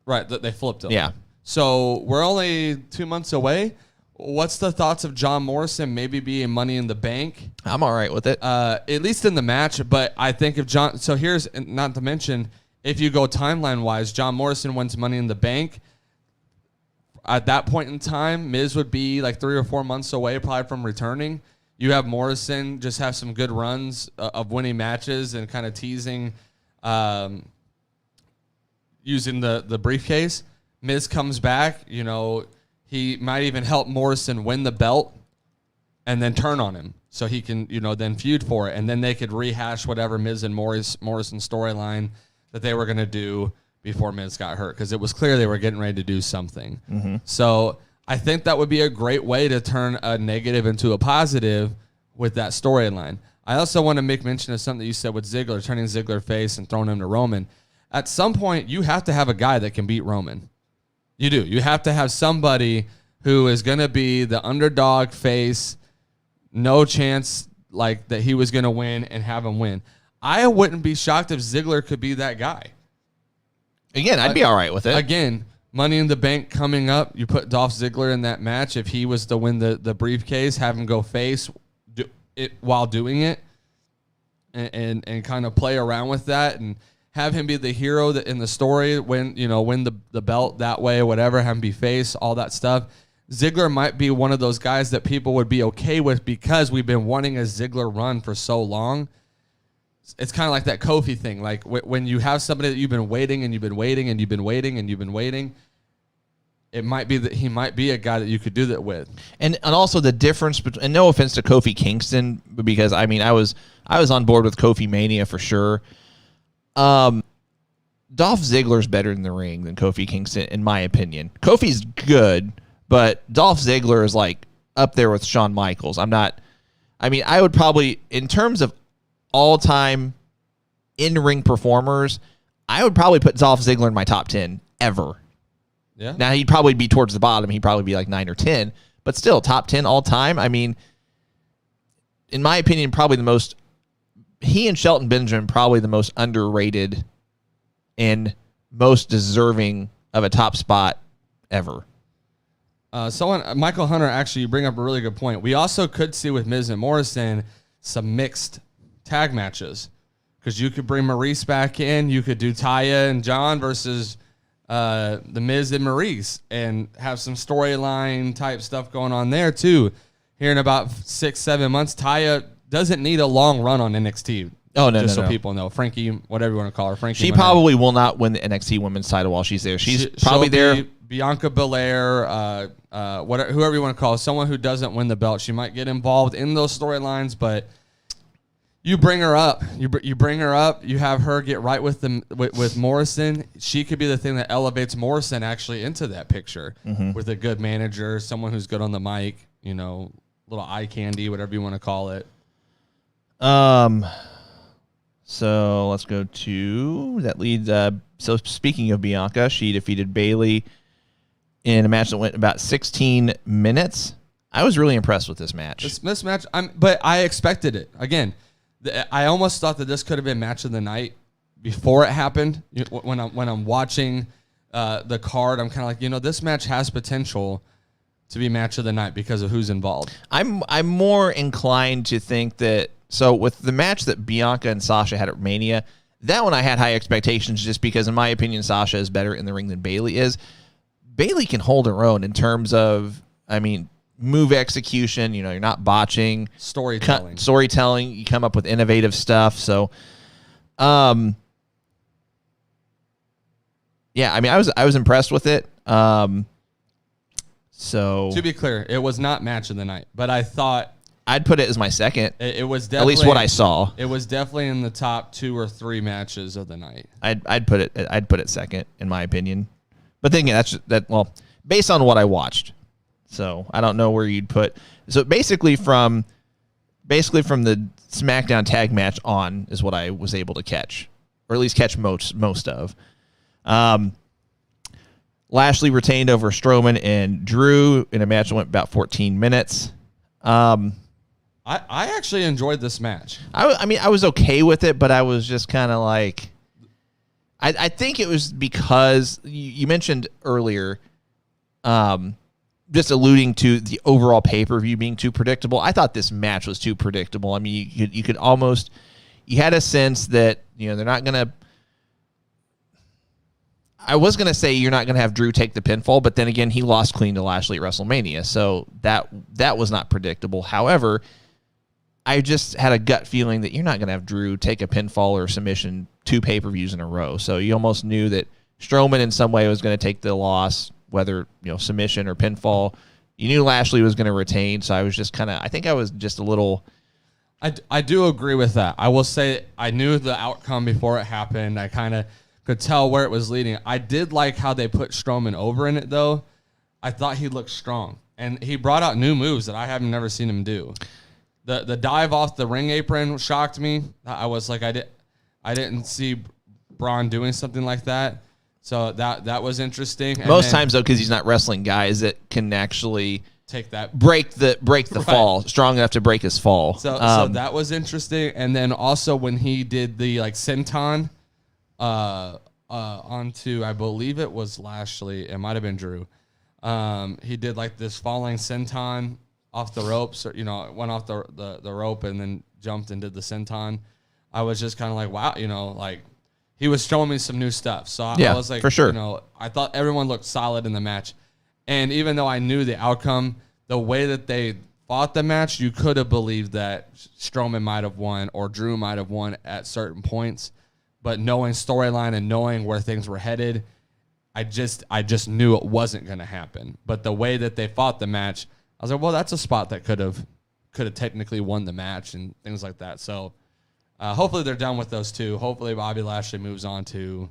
flipped it. Yeah. So we're only 2 months away. What's the thoughts of John Morrison maybe being Money in the Bank? I'm all right with it. At least in the match, but I think if John... So here's, not to mention, if you go timeline-wise, John Morrison wins Money in the Bank. At that point in time, Miz would be like 3 or 4 months away probably from returning. You have Morrison just have some good runs of winning matches and kind of teasing using the briefcase. Miz comes back, he might even help Morrison win the belt and then turn on him so he can, then feud for it. And then they could rehash whatever Miz and Morrison storyline that they were going to do before Miz got hurt, because it was clear they were getting ready to do something. Mm-hmm. So I think that would be a great way to turn a negative into a positive with that storyline. I also want to make mention of something that you said with Ziggler, turning Ziggler face and throwing him to Roman. At some point, you have to have a guy that can beat Roman. You do. You have to have somebody who is going to be the underdog face, no chance like that he was going to win, and have him win. I wouldn't be shocked if Ziggler could be that guy. Again, I'd be all right with it. Again, Money in the Bank coming up. You put Dolph Ziggler in that match. If he was to win the briefcase, have him go face while doing it, and kind of play around with that, and have him be the hero that in the story, win the belt that way, whatever, have him be face, all that stuff. Ziggler might be one of those guys that people would be okay with because we've been wanting a Ziggler run for so long. It's kind of like that Kofi thing. Like when you have somebody that you've been waiting and you've been waiting and you've been waiting and you've been waiting, it might be that he might be a guy that you could do that with. And also the difference between, and no offense to Kofi Kingston, because I mean I was on board with Kofi Mania for sure. Dolph Ziggler's better in the ring than Kofi Kingston, in my opinion. Kofi's good, but Dolph Ziggler is like up there with Shawn Michaels. I would probably, in terms of all-time in-ring performers, I would probably put Dolph Ziggler in my top 10 ever. Yeah. Now, he'd probably be towards the bottom. He'd probably be like 9 or 10, but still, top 10 all-time. I mean, in my opinion, probably the most... He and Shelton Benjamin probably the most underrated and most deserving of a top spot ever. Michael Hunter, actually, you bring up a really good point. We also could see with Miz and Morrison some mixed tag matches, because you could bring Maurice back in. You could do Taya and John versus the Miz and Maurice and have some storyline type stuff going on there too. Here in about 6-7 months, Taya doesn't need a long run on NXT. Oh, no, just no, so people know. Frankie, whatever you want to call her. Frankie. She probably will not win the NXT Women's title while she's there. She's probably there. Bianca Belair, whoever you want to call her, someone who doesn't win the belt. She might get involved in those storylines, but you bring her up. You bring her up. You have her get right with with Morrison. She could be the thing that elevates Morrison actually into that picture with a good manager, someone who's good on the mic, little eye candy, whatever you want to call it. So let's go to that leads. So speaking of Bianca, she defeated Bayley in a match that went about 16 minutes. I was really impressed with this match. This match, but I expected it. Again, I almost thought that this could have been match of the night before it happened. When I'm watching the card, I'm kind of like, this match has potential to be match of the night because of who's involved. I'm more inclined to think that. So with the match that Bianca and Sasha had at Mania, that one I had high expectations just because, in my opinion, Sasha is better in the ring than Bayley is. Bayley can hold her own in terms of, move execution. You're not botching. Storytelling. You come up with innovative stuff. So, yeah, I was impressed with it. So to be clear, it was not match of the night, but I thought I'd put it as my second. It was definitely, at least what I saw. It was definitely in the top 2 or 3 matches of the night. I'd put it second in my opinion. But then again, based on what I watched. So I don't know where you'd put. So basically from the SmackDown tag match on is what I was able to catch, or at least catch most of. Lashley retained over Strowman and Drew in a match that went about 14 minutes. I actually enjoyed this match. I was okay with it, but I was just kind of like, I think it was because you mentioned earlier, just alluding to the overall pay-per-view being too predictable. I thought this match was too predictable. You could almost, you had a sense that, they're not going to, I was going to say you're not going to have Drew take the pinfall, but then again, he lost clean to Lashley at WrestleMania. So that was not predictable. However, I just had a gut feeling that you're not going to have Drew take a pinfall or submission 2 pay-per-views in a row. So you almost knew that Strowman in some way was going to take the loss, whether submission or pinfall. You knew Lashley was going to retain, so I was just I think I was just a little. I do agree with that. I will say I knew the outcome before it happened. I kind of could tell where it was leading. I did like how they put Strowman over in it, though. I thought he looked strong, and he brought out new moves that I have never seen him do. The dive off the ring apron shocked me. I was like, I didn't see Braun doing something like that. So that was interesting. And most times though, because he's not wrestling guys that can actually take that break the right. fall, strong enough to break his fall. So that was interesting. And then also when he did the senton onto, I believe it was Lashley, it might have been Drew. He did this falling senton off the ropes, or, went off the rope and then jumped and did the senton. I was just kind of like, wow, he was showing me some new stuff. So I was like, for sure. I thought everyone looked solid in the match. And even though I knew the outcome, the way that they fought the match, you could have believed that Strowman might have won or Drew might have won at certain points. But knowing storyline and knowing where things were headed, I just knew it wasn't going to happen. But the way that they fought the match, I was like, well, that's a spot that could have technically won the match and things like that. So hopefully they're done with those 2. Hopefully Bobby Lashley moves on to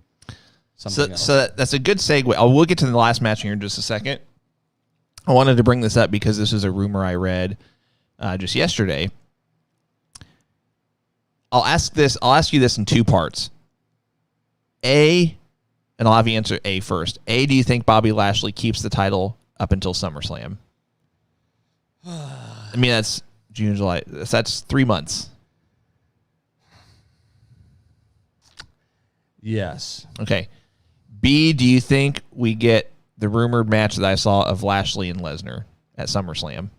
something else. So that's a good segue. We'll get to the last match here in just a second. I wanted to bring this up because this is a rumor I read just yesterday. I'll ask you this in 2 parts. And I'll have you answer A first. A, do you think Bobby Lashley keeps the title up until SummerSlam? That's June, July. That's 3 months. Yes. Okay. B, do you think we get the rumored match that I saw of Lashley and Lesnar at SummerSlam?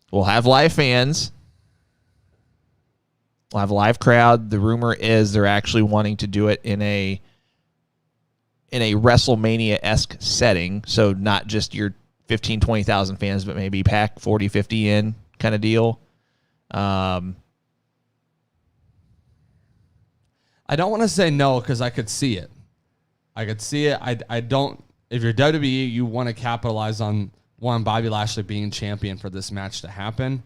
We'll have live fans. We'll have a live crowd. The rumor is they're actually wanting to do it in a WrestleMania-esque setting, so not just your 15, 20,000 fans, but maybe pack 40, 50 in kind of deal. I don't want to say no because I could see it. I don't. If you're WWE, you want to capitalize on Bobby Lashley being champion for this match to happen.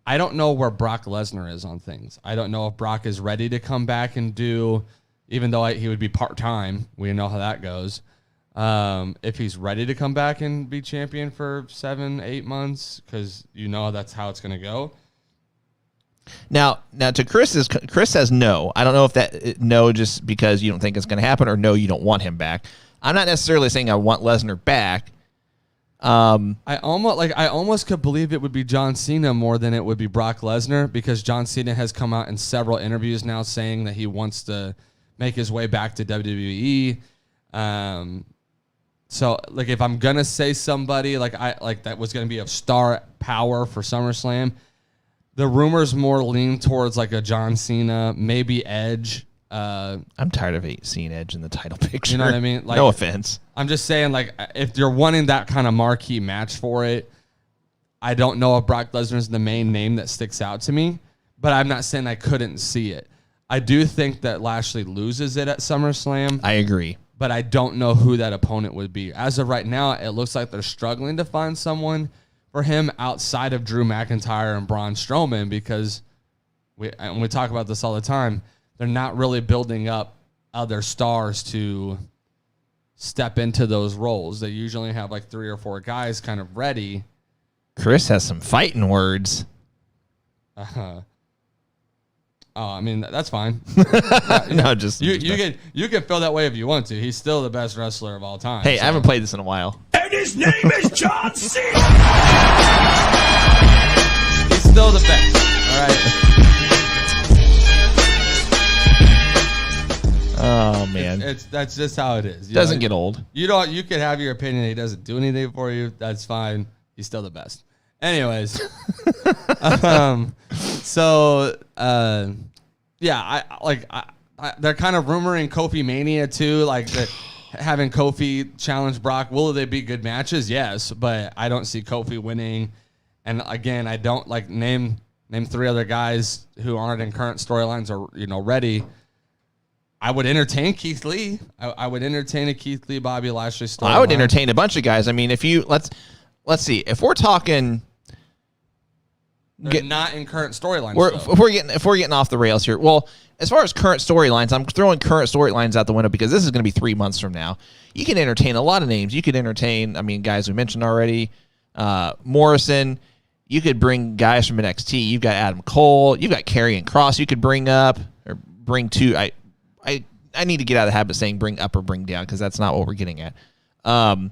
I don't know where Brock Lesnar is on things. I don't know if Brock is ready to come back and do, even though he would be part-time. We know how that goes. If he's ready to come back and be champion for 7-8 months, because that's how it's going to go. Now to Chris says no. I don't know if that no just because you don't think it's going to happen or no you don't want him back. I'm not necessarily saying I want Lesnar back. I almost could believe it would be John Cena more than it would be Brock Lesnar, because John Cena has come out in several interviews now saying that he wants to make his way back to WWE. So like if I'm gonna say somebody like that was gonna be of star power for SummerSlam, the rumors more lean towards like a John Cena, maybe Edge. I'm tired of seeing Edge in the title picture. You know what I mean? Like, no offense. I'm just saying, like, if you're wanting that kind of marquee match for it, I don't know if Brock Lesnar is the main name that sticks out to me, but I'm not saying I couldn't see it. I do think that Lashley loses it at SummerSlam. I agree. But I don't know who that opponent would be. As of right now, it looks like they're struggling to find someone for him outside of Drew McIntyre and Braun Strowman, because we talk about this all the time. They're not really building up other stars to step into those roles. They usually have like 3 or 4 guys kind of ready. Chris has some fighting words. Oh, I mean, that's fine. No, just you can feel that way if you want to. He's still the best wrestler of all time. Hey, I haven't played this in a while. And his name is John Cena. He's still the best. All right. Oh man, that's just how it is. Doesn't get old. You can have your opinion. He doesn't do anything for you. That's fine. He's still the best. Anyways, yeah, they're kind of rumoring Kofi Mania too, like having Kofi challenge Brock. Will they be good matches? Yes, but I don't see Kofi winning. And again, I don't like name 3 other guys who aren't in current storylines or ready. I would entertain Keith Lee. I would entertain a Keith Lee, Bobby Lashley storyline. I would entertain a bunch of guys. I mean, if you let's see, if we're talking, they're not in current storylines. If we're getting off the rails here. Well, as far as current storylines, I'm throwing current storylines out the window because this is going to be 3 months from now. You can entertain a lot of names. You could entertain, I mean, guys we mentioned already, Morrison. You could bring guys from NXT. You've got Adam Cole. You've got Karrion Kross. You could bring up or bring to. I need to get out of the habit of saying bring up or bring down because that's not what we're getting at. The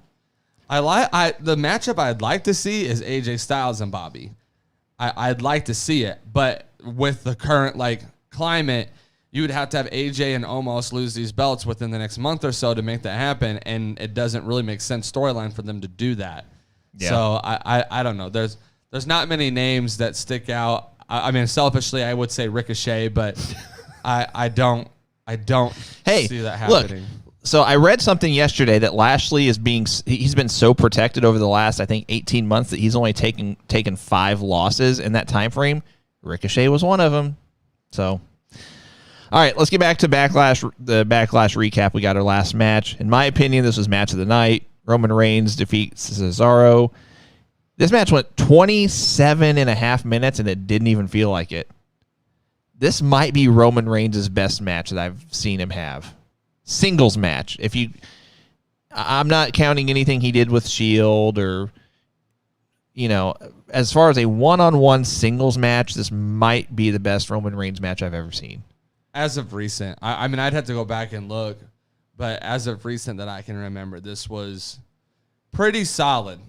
matchup I'd like to see is AJ Styles and Bobby. I'd like to see it, but with the current climate, you would have to have AJ and Omos lose these belts within the next month or so to make that happen, and it doesn't really make sense storyline for them to do that. Yeah. So I don't know. There's not many names that stick out. I mean, selfishly, I would say Ricochet, but I don't see that happening. Look, so I read something yesterday that Lashley he's been so protected over the last, I think, 18 months that he's only taken 5 losses in that time frame. Ricochet was one of them. So, all right, let's get back to Backlash. The Backlash recap. We got our last match. In my opinion, this was match of the night. Roman Reigns defeats Cesaro. This match went 27.5 minutes, and it didn't even feel like it. This might be Roman Reigns' best match that I've seen him have. Singles match. I'm not counting anything he did with Shield or, as far as a one-on-one singles match, this might be the best Roman Reigns match I've ever seen. As of recent. I mean, I'd have to go back and look, but as of recent that I can remember, this was pretty solid.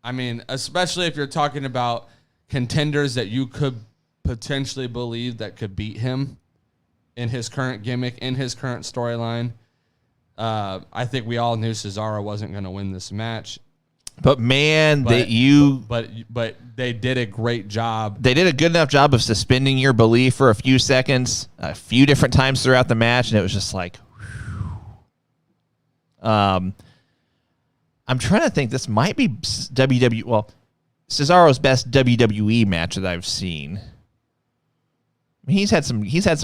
I mean, especially if you're talking about contenders that you could potentially believe that could beat him in his current gimmick, in his current storyline. I think we all knew Cesaro wasn't going to win this match. But man, but they did a great job. They did a good enough job of suspending your belief for a few seconds, a few different times throughout the match, and it was just like, whew. I'm trying to think. This might be Cesaro's best WWE match that I've seen. I mean, he's had some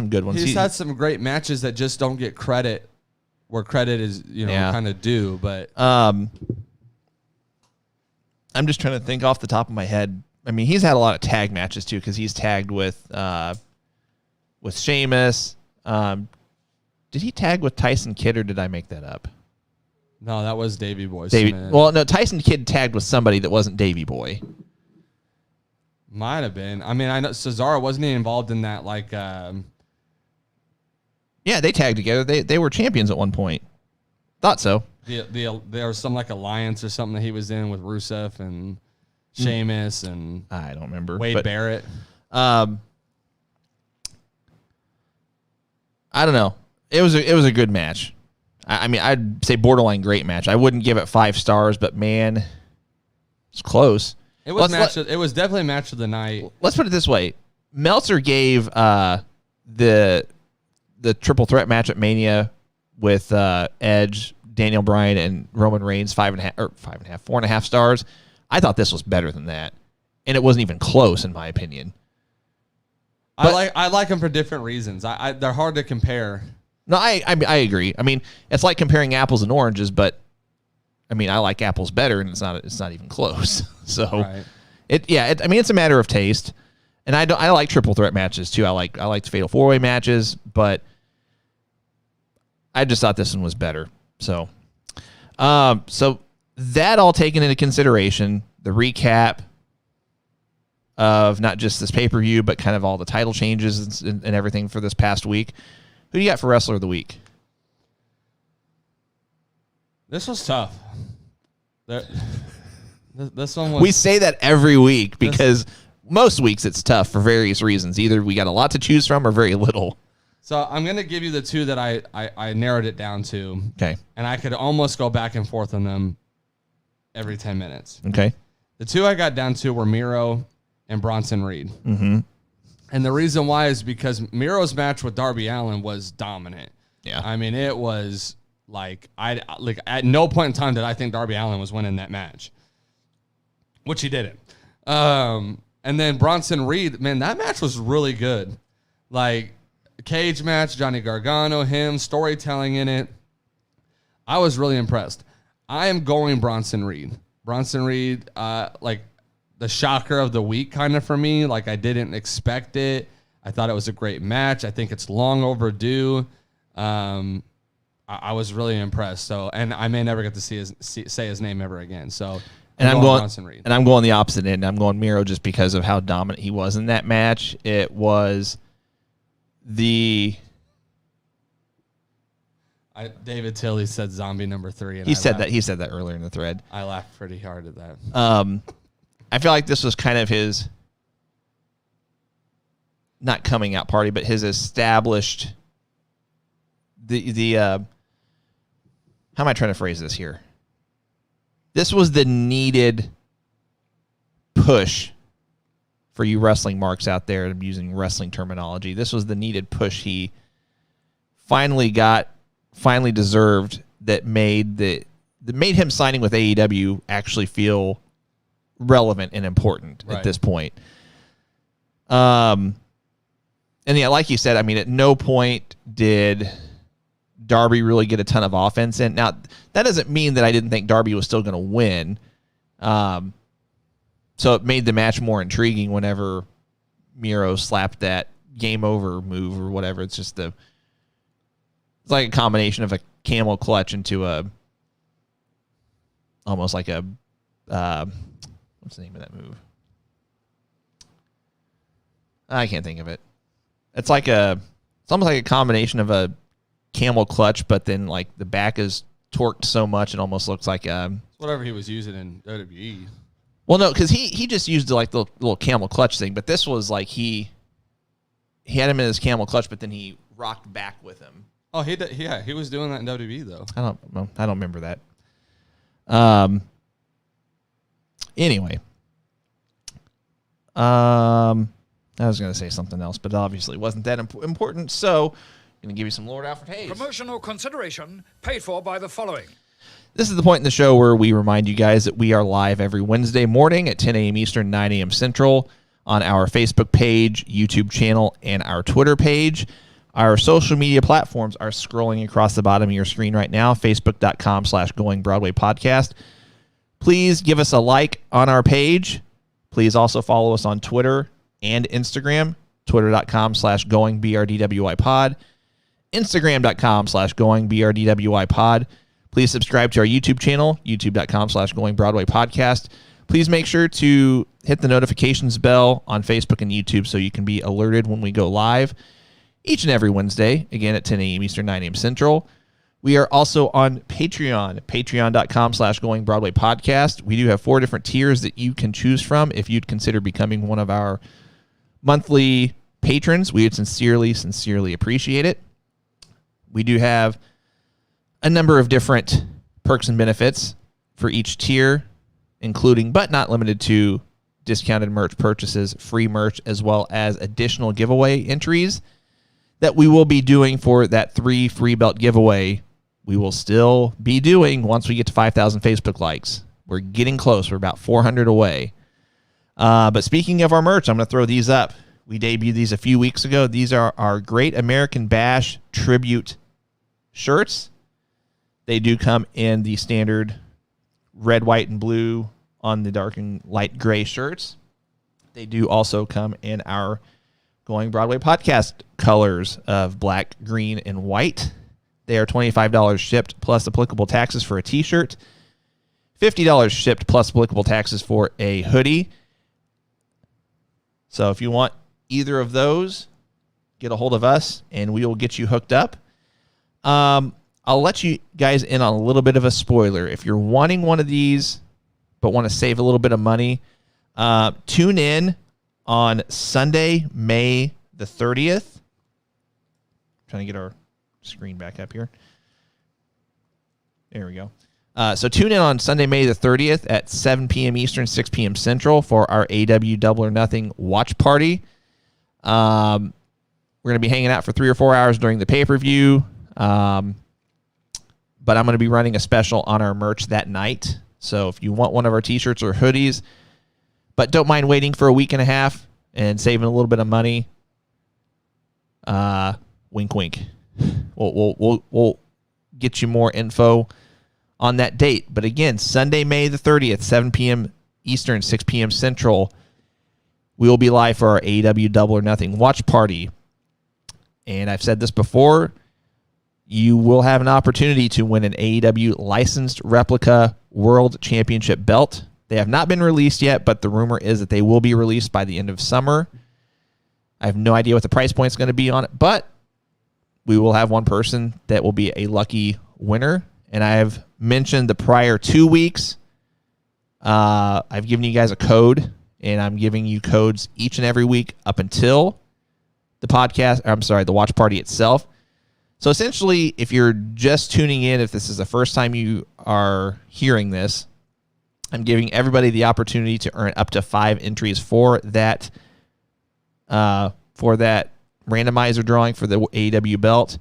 good ones. He's had some great matches that just don't get credit where credit is, kind of due. But I'm just trying to think off the top of my head. I mean, he's had a lot of tag matches too because he's tagged with Sheamus. Did he tag with Tyson Kidd or did I make that up? No, that was Davey Boy Smith. Well, no, Tyson Kidd tagged with somebody that wasn't Davey Boy. Might have been. I mean, I know Cesaro wasn't he involved in that, like. Yeah, they tagged together. They were champions at one point. Thought so. There was some like alliance or something that he was in with Rusev and Sheamus and I don't remember. Wade Barrett. I don't know. It was a good match. I mean, I'd say borderline great match. I wouldn't give it 5 stars, but man, it's close. It was it was definitely a match of the night. Let's put it this way: Meltzer gave the triple threat match at Mania with Edge, Daniel Bryan, and Roman Reigns 4.5 stars. I thought this was better than that, and it wasn't even close in my opinion. But, I like them for different reasons. They're hard to compare. No, I agree. I mean, it's like comparing apples and oranges, but I mean, I like apples better, and it's not even close. So, right. I mean, it's a matter of taste, and I like triple threat matches too. I like the fatal 4-way matches, but I just thought this one was better. So, so that all taken into consideration, the recap of not just this pay-per-view, but kind of all the title changes and everything for this past week. Who do you got for Wrestler of the Week? This was tough. This one was... We say that every week because most weeks it's tough for various reasons. Either we got a lot to choose from or very little. So I'm going to give you the two that I narrowed it down to. Okay. And I could almost go back and forth on them every 10 minutes. Okay. The two I got down to were Miro and Bronson Reed. Mm-hmm. And the reason why is because Miro's match with Darby Allin was dominant. Yeah. I mean, it was like at no point in time did I think Darby Allin was winning that match, which he didn't. And then Bronson Reed, man, that match was really good. Like cage match, Johnny Gargano, him, storytelling in it. I was really impressed. I am going Bronson Reed. Bronson Reed, like the shocker of the week kind of for me. Like I didn't expect it. I thought it was a great match. I think it's long overdue. I was really impressed. So, and I may never get to say his name ever again. So, I'm going Bronson Reed. And I'm going the opposite end. I'm going Miro just because of how dominant he was in that match. It was David Tilley said zombie number 3. And he said that earlier in the thread. I laughed pretty hard at that. I feel like this was kind of his not coming out party, but his established how am I trying to phrase this here? This was the needed push for you wrestling marks out there. I'm using wrestling terminology. This was the needed push he finally deserved that made him signing with AEW actually feel relevant and important at this point. And yeah, like you said, I mean, at no point did Darby really get a ton of offense in. Now, that doesn't mean that I didn't think Darby was still going to win. So it made the match more intriguing whenever Miro slapped that game over move or whatever. It's just it's like a combination of a camel clutch into almost like a, what's the name of that move? I can't think of it. It's almost like a combination of a camel clutch, but then like the back is torqued so much it almost looks like whatever he was using in WWE. Well, no, because he just used like the little camel clutch thing, but this was like he had him in his camel clutch, but then he rocked back with him. Oh, he did, yeah, he was doing that in WWE though. I don't remember that. Anyway, I was going to say something else, but obviously it wasn't that important. So, I'm going to give you some Lord Alfred Hayes. Promotional consideration paid for by the following. This is the point in the show where we remind you guys that we are live every Wednesday morning at 10 a.m. Eastern, 9 a.m. Central on our Facebook page, YouTube channel, and our Twitter page. Our social media platforms are scrolling across the bottom of your screen right now, facebook.com/Going Broadway Podcast. Please give us a like on our page. Please also follow us on Twitter and Instagram, twitter.com/GoingBRDWIPod, Instagram.com/GoingBRDWIPod. Please subscribe to our YouTube channel, youtube.com/Going Broadway Podcast. Please make sure to hit the notifications bell on Facebook and YouTube so you can be alerted when we go live each and every Wednesday, again at 10 a.m. Eastern, 9 a.m. Central. We are also on Patreon, patreon.com/Going Broadway Podcast. We do have 4 different tiers that you can choose from. If you'd consider becoming one of our monthly patrons, we would sincerely appreciate it. We do have a number of different perks and benefits for each tier, including but not limited to discounted merch purchases, free merch, as well as additional giveaway entries that we will be doing for that 3 free belt giveaway. We will still be doing once we get to 5,000 Facebook likes. We're getting close. We're about 400 away. But speaking of our merch, I'm going to throw these up. We debuted these a few weeks ago. These are our Great American Bash tribute shirts. They do come in the standard red, white, and blue on the dark and light gray shirts. They do also come in our Going Broadway Podcast colors of black, green, and white. They are $25 shipped plus applicable taxes for a t-shirt, $50 shipped plus applicable taxes for a hoodie. So if you want either of those, get a hold of us and we will get you hooked up. I'll let you guys in on a little bit of a spoiler. If you're wanting one of these but want to save a little bit of money, tune in on Sunday, May the 30th. Trying to get our screen back up here. There we go. So tune in on Sunday, May the 30th at 7 p.m. Eastern, 6 p.m. Central for our AW Double or Nothing watch party. We're going to be hanging out for 3 or 4 hours during the pay-per-view. But I'm going to be running a special on our merch that night. So if you want one of our t-shirts or hoodies, but don't mind waiting for a week and a half and saving a little bit of money, wink, wink. We'll get you more info on that date. But again, Sunday, May the 30th, 7 p.m. Eastern, 6 p.m. Central, we will be live for our AEW Double or Nothing watch party. And I've said this before, you will have an opportunity to win an AEW licensed replica World Championship belt. They have not been released yet, but the rumor is that they will be released by the end of summer. I have no idea what the price point is going to be on it, but we will have one person that will be a lucky winner. And I have mentioned the prior 2 weeks. I've given you guys a code, and I'm giving you codes each and every week up until the podcast. I'm sorry, the watch party itself. So essentially, if you're just tuning in, if this is the first time you are hearing this, I'm giving everybody the opportunity to earn up to 5 entries for that randomizer drawing for the AEW belt.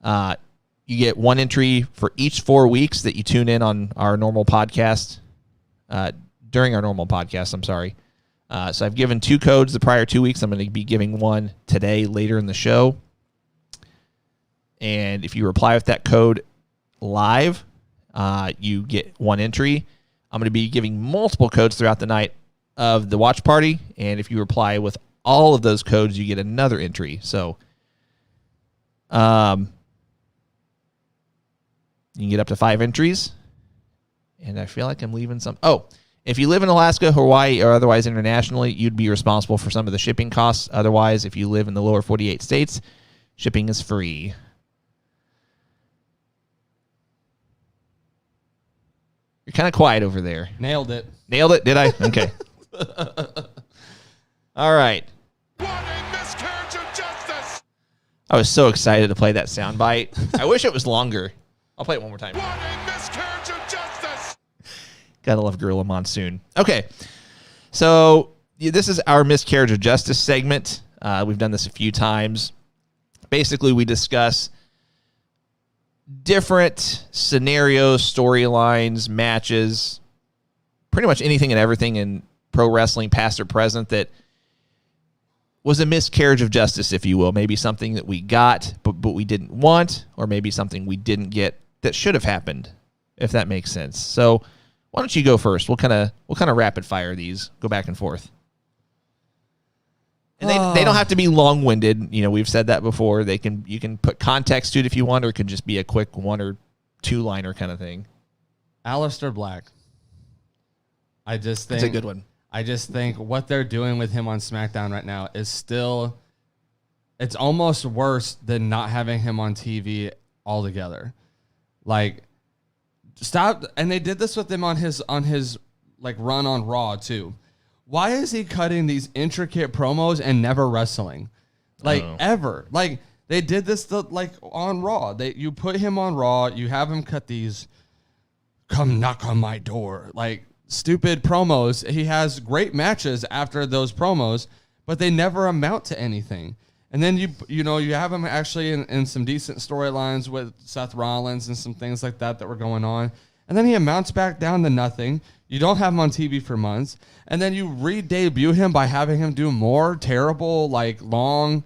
You get 1 entry for each 4 weeks that you tune in on our normal podcast, during our normal podcast, I'm sorry. So I've given 2 codes the prior 2 weeks. I'm going to be giving one today later in the show. And if you reply with that code live, you get 1 entry. I'm going to be giving multiple codes throughout the night of the watch party. And if you reply with all of those codes, you get another entry. So you can get up to 5 entries. And I feel like I'm leaving some. Oh, if you live in Alaska, Hawaii, or otherwise internationally, you'd be responsible for some of the shipping costs. Otherwise, if you live in the lower 48 states, shipping is free. You're kind of quiet over there. Nailed it. Nailed it? Did I? Okay. All right. What a miscarriage of justice! I was so excited to play that soundbite. I wish it was longer. I'll play it one more time. What a miscarriage of justice! Gotta love Gorilla Monsoon. Okay. So this is our Miscarriage of Justice segment. We've done this a few times. Basically, we discuss different scenarios, storylines, matches, pretty much anything and everything in pro wrestling, past or present, that was a miscarriage of justice, if you will. Maybe something that we got, but we didn't want, or maybe something we didn't get that should have happened, if that makes sense. So why don't you go first? We'll kind of rapid fire these, go back and forth. And they don't have to be long-winded. You know, we've said that before. You can put context to it if you want, or it could just be a quick 1 or 2 liner kind of thing. Aleister Black. I just think That's a good one. I just think what they're doing with him on SmackDown right now is still, it's almost worse than not having him on TV altogether. Like, stop. And they did this with him on his like run on Raw too. Why is he cutting these intricate promos and never wrestling? Like ever. Like they did this like on Raw. You put him on Raw, you have him cut these come knock on my door. Like stupid promos. He has great matches after those promos, but they never amount to anything. And then you have him actually in some decent storylines with Seth Rollins and some things like that were going on. And then he amounts back down to nothing. You don't have him on TV for months. And then you re-debut him by having him do more terrible, like long,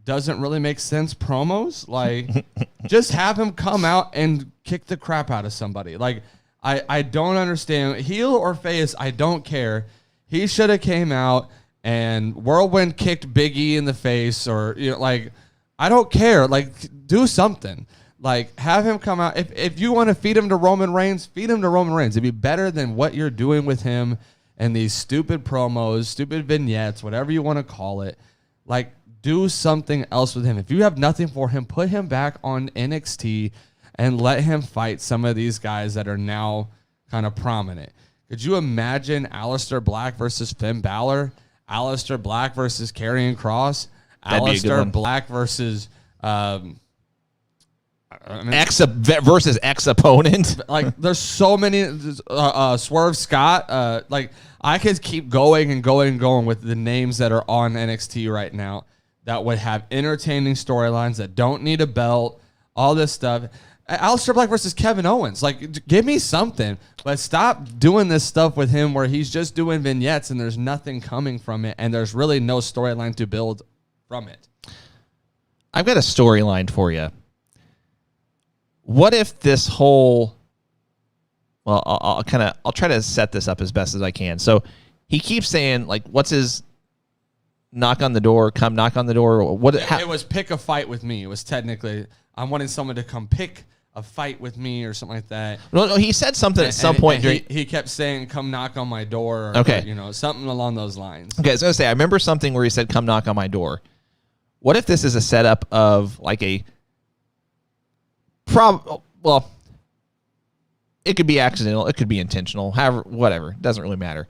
doesn't really make sense promos. Like just have him come out and kick the crap out of somebody. Like I don't understand. Heel or face, I don't care. He should have came out and whirlwind kicked Big E in the face, or like I don't care. Like do something. Like have him come out. If you want to feed him to Roman Reigns, feed him to Roman Reigns. It'd be better than what you're doing with him and these stupid promos, stupid vignettes, whatever you want to call it. Like do something else with him. If you have nothing for him, put him back on NXT and let him fight some of these guys that are now kind of prominent. Could you imagine Aleister Black versus Finn Balor? Aleister Black versus Karrion Kross? Aleister Black versus versus ex-opponent. Like there's so many Swerve Scott. Like I could keep going and going and going with the names that are on NXT right now that would have entertaining storylines that don't need a belt, all this stuff. Aleister Black versus Kevin Owens. Like, give me something. But stop doing this stuff with him where he's just doing vignettes and there's nothing coming from it and there's really no storyline to build from it. I've got a storyline for you. What if this whole... Well, I'll try to set this up as best as I can. So he keeps saying, like, what's his knock on the door, come knock on the door? It was pick a fight with me. It was technically, I'm wanting someone to come pick a fight with me or something like that. No, he said something at some point. He kept saying, come knock on my door. Or, okay. Or, something along those lines. Okay, I was going to say, I remember something where he said, come knock on my door. What if this is a setup of like a... Well, it could be accidental. It could be intentional. However, whatever. It doesn't really matter.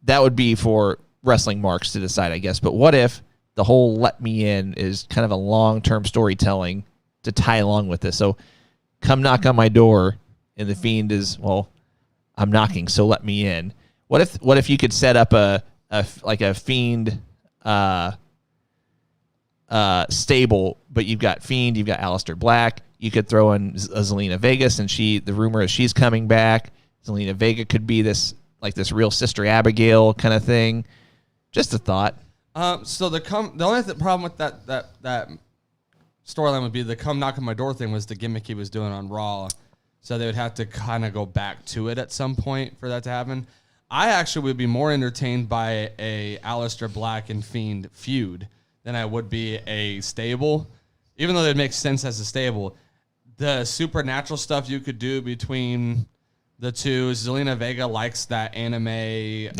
That would be for wrestling marks to decide, I guess. But what if the whole let me in is kind of a long-term storytelling to tie along with this? So come knock on my door, and the Fiend is, well, I'm knocking, so let me in. What if you could set up a Fiend stable, but you've got Fiend, you've got Aleister Black. You could throw in Zelina Vegas, and the rumor is she's coming back. Zelina Vega could be this real Sister Abigail kind of thing. Just a thought. So the only problem with that storyline would be the come knock on my door thing was the gimmick he was doing on Raw. So they would have to kind of go back to it at some point for that to happen. I actually would be more entertained by a Aleister Black and Fiend feud than I would be a stable. Even though it makes sense as a stable, the supernatural stuff you could do between the two. Zelina Vega likes that anime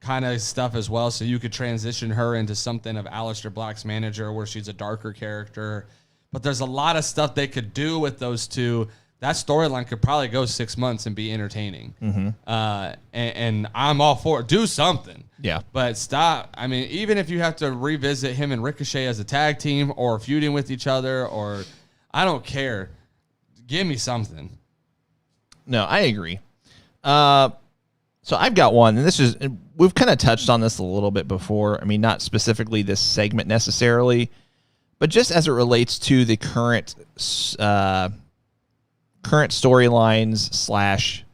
kind of stuff as well, so you could transition her into something of Aleister Black's manager where she's a darker character. But there's a lot of stuff they could do with those two. That storyline could probably go 6 months and be entertaining. Mm-hmm. And I'm all for it. Do something. Yeah. But stop. I mean, even if you have to revisit him and Ricochet as a tag team or feuding with each other, or I don't care. Give me something. No, I agree. So I've got one, and we've kind of touched on this a little bit before. I mean, not specifically this segment necessarily, but just as it relates to the current storylines /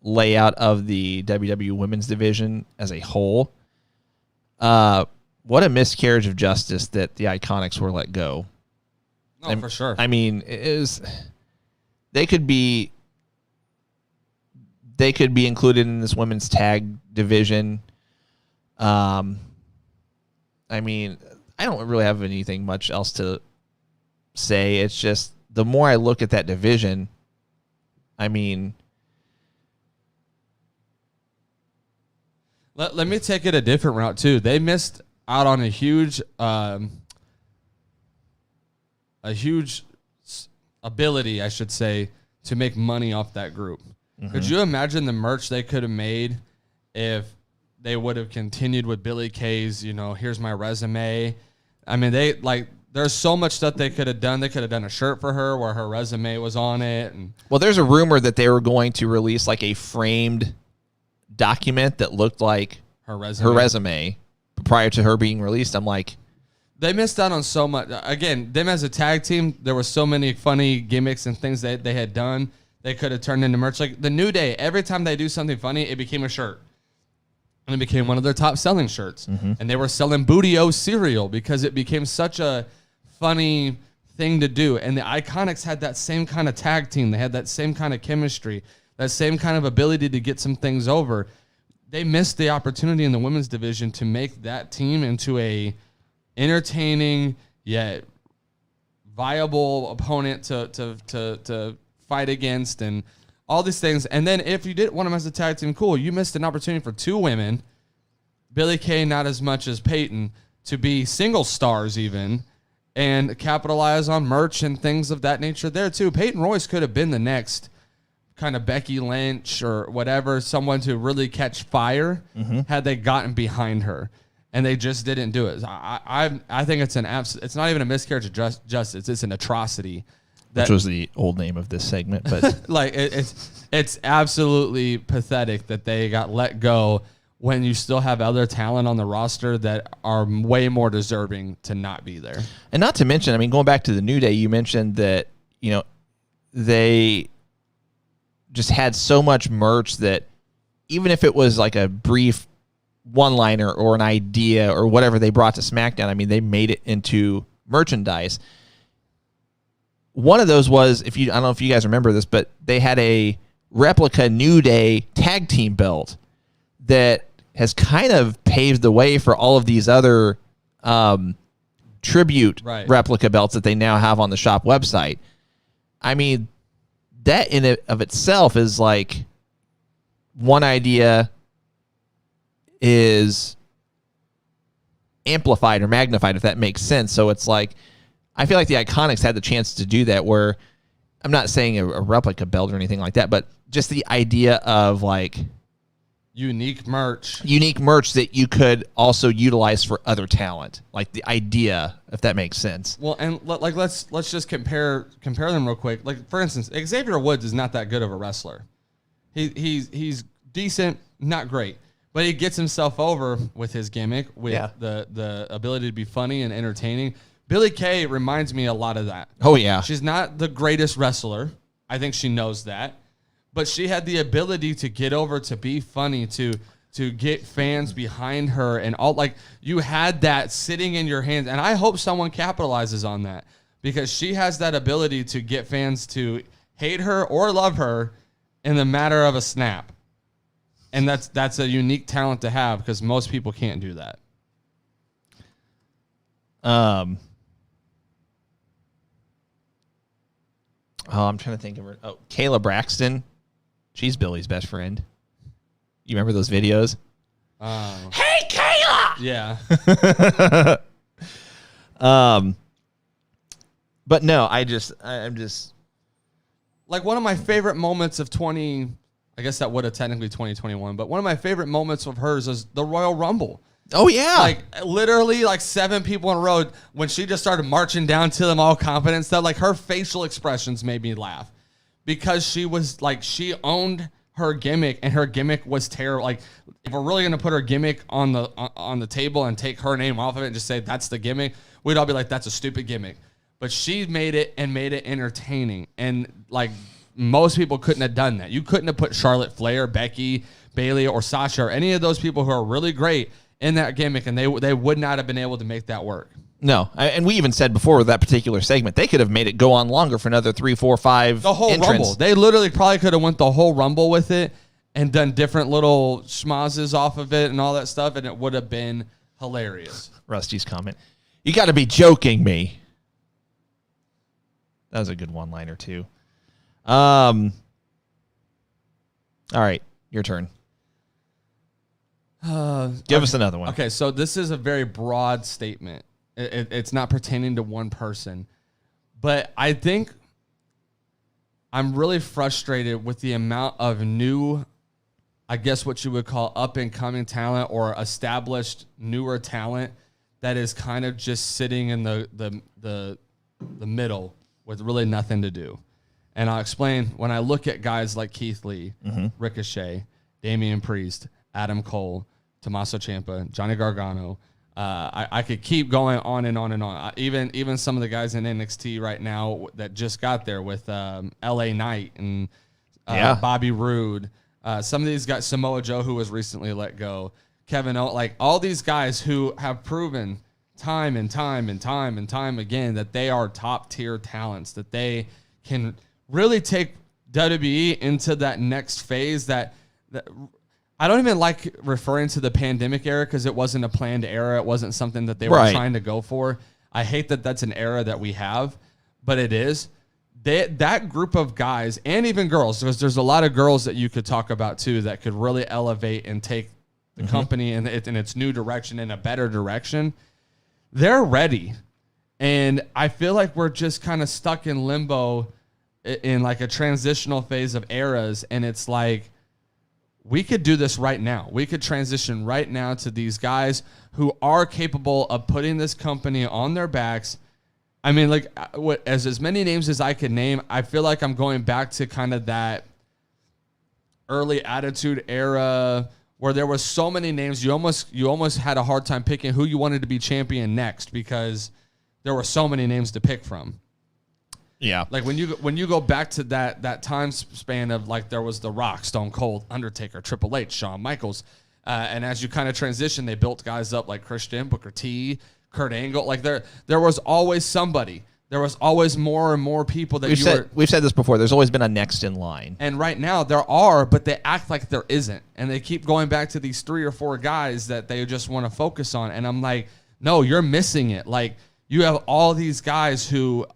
layout of the WWE Women's Division as a whole. What a miscarriage of justice that the Iconics were let go. Oh, for sure. I mean, they could be included in this women's tag division. I mean, I don't really have anything much else to say. It's just the more I look at that division, I mean, Let me take it a different route too. They missed out on a huge ability, I should say, to make money off that group. Could you imagine the merch they could have made if they would have continued with Billie Kay's, here's my resume. I mean, there's so much stuff they could have done. They could have done a shirt for her where her resume was on it. Well, there's a rumor that they were going to release like a framed document that looked like her resume prior to her being released. I'm like, they missed out on so much. Again, them as a tag team, there were so many funny gimmicks and things that they had done. They could have turned into merch. Like the New Day, every time they do something funny, it became a shirt. And it became one of their top selling shirts. And they were selling Booty-O cereal because it became such a funny thing to do. And the Iconics had that same kind of tag team. They had that same kind of chemistry, that same kind of ability to get some things over. They missed the opportunity in the women's division to make that team into a entertaining yet viable opponent to fight against and all these things. And then if you didn't want them as a tag team, cool. You missed an opportunity for two women, Billie Kay not as much as Peyton, to be single stars even and capitalize on merch and things of that nature there too. Peyton Royce could have been the next kind of Becky Lynch or whatever, someone to really catch fire had they gotten behind her. And they just didn't do it. I think it's it's not even a miscarriage of justice. It's an atrocity. Which was the old name of this segment, but like it's absolutely pathetic that they got let go when you still have other talent on the roster that are way more deserving to not be there. And not to mention, I mean, going back to the New Day, you mentioned that, they just had so much merch that even if it was like a brief one-liner or an idea or whatever they brought to SmackDown, I mean, they made it into merchandise. One of those was, I don't know if you guys remember this, but they had a replica New Day tag team belt that has kind of paved the way for all of these other tribute replica belts that they now have on the shop website. I mean, that in it of itself is like one idea is amplified or magnified, if that makes sense. So it's like, I feel like the Iconics had the chance to do that, where I'm not saying a replica belt or anything like that, but just the idea of like unique merch that you could also utilize for other talent, like the idea, if that makes sense. Well, and like let's just compare them real quick. Like for instance, Xavier Woods is not that good of a wrestler. He's decent, not great, but he gets himself over with his gimmick, with the ability to be funny and entertaining. Billie Kay reminds me a lot of that. Oh, yeah. She's not the greatest wrestler. I think she knows that. But she had the ability to get over, to be funny, to get fans behind her. And all, like, you had that sitting in your hands. And I hope someone capitalizes on that, because she has that ability to get fans to hate her or love her in the matter of a snap. And that's a unique talent to have, because most people can't do that. Oh, I'm trying to think of her. Oh, Kayla Braxton. She's Billy's best friend. You remember those videos? Hey, Kayla! Yeah. But no, I'm just like, one of my favorite moments of I guess that would have technically 2021, but one of my favorite moments of hers is the Royal Rumble. Oh, yeah. Like, literally, like 7 people in a row, when she just started marching down to them all confident and stuff, like, her facial expressions made me laugh, because she was, like, she owned her gimmick, and her gimmick was terrible. Like, if we're really going to put her gimmick on the table and take her name off of it and just say that's the gimmick, we'd all be like, that's a stupid gimmick. But she made it entertaining. And, like, most people couldn't have done that. You couldn't have put Charlotte Flair, Becky, Bayley, or Sasha, or any of those people who are really great in that gimmick, and they would not have been able to make that work. No, and we even said before with that particular segment, they could have made it go on longer for another 3, 4, 5 the whole entrants. Rumble. They literally probably could have went the whole Rumble with it and done different little schmozzes off of it and all that stuff, and it would have been hilarious. Rusty's comment. You got to be joking me. That was a good one-liner, too. All right, your turn. Give us another one. Okay, so this is a very broad statement. It's not pertaining to one person. But I think I'm really frustrated with the amount of new, I guess what you would call up-and-coming talent or established newer talent that is kind of just sitting in the middle with really nothing to do. And I'll explain. When I look at guys like Keith Lee, Ricochet, Damian Priest, Adam Cole, Tommaso Ciampa, Johnny Gargano, I could keep going on and on and on. Even some of the guys in NXT right now that just got there with LA Knight and Bobby Roode. Some of these guys, Samoa Joe, who was recently let go, Kevin Owens, like all these guys who have proven time and time again that they are top tier talents, that they can really take WWE into that next phase that I don't even like referring to the pandemic era because it wasn't a planned era. It wasn't something that they were trying to go for. I hate that that's an era that we have, but it is. That group of guys and even girls, because there's a lot of girls that you could talk about too that could really elevate and take the company in its new direction, in a better direction. They're ready. And I feel like we're just kind of stuck in limbo in like a transitional phase of eras. And it's like, we could do this right now. We could transition right now to these guys who are capable of putting this company on their backs. I mean, like, as many names as I could name, I feel like I'm going back to kind of that early Attitude Era where there was so many names. You almost had a hard time picking who you wanted to be champion next because there were so many names to pick from. Yeah. Like when you go back to that time span of like there was The Rock, Stone Cold, Undertaker, Triple H, Shawn Michaels, and as you kind of transition, they built guys up like Christian, Booker T, Kurt Angle. Like there was always somebody. There was always more and more people that we've said this before. There's always been a next in line. And right now there are, but they act like there isn't. And they keep going back to these 3 or 4 guys that they just want to focus on. And I'm like, no, you're missing it. Like you have all these guys who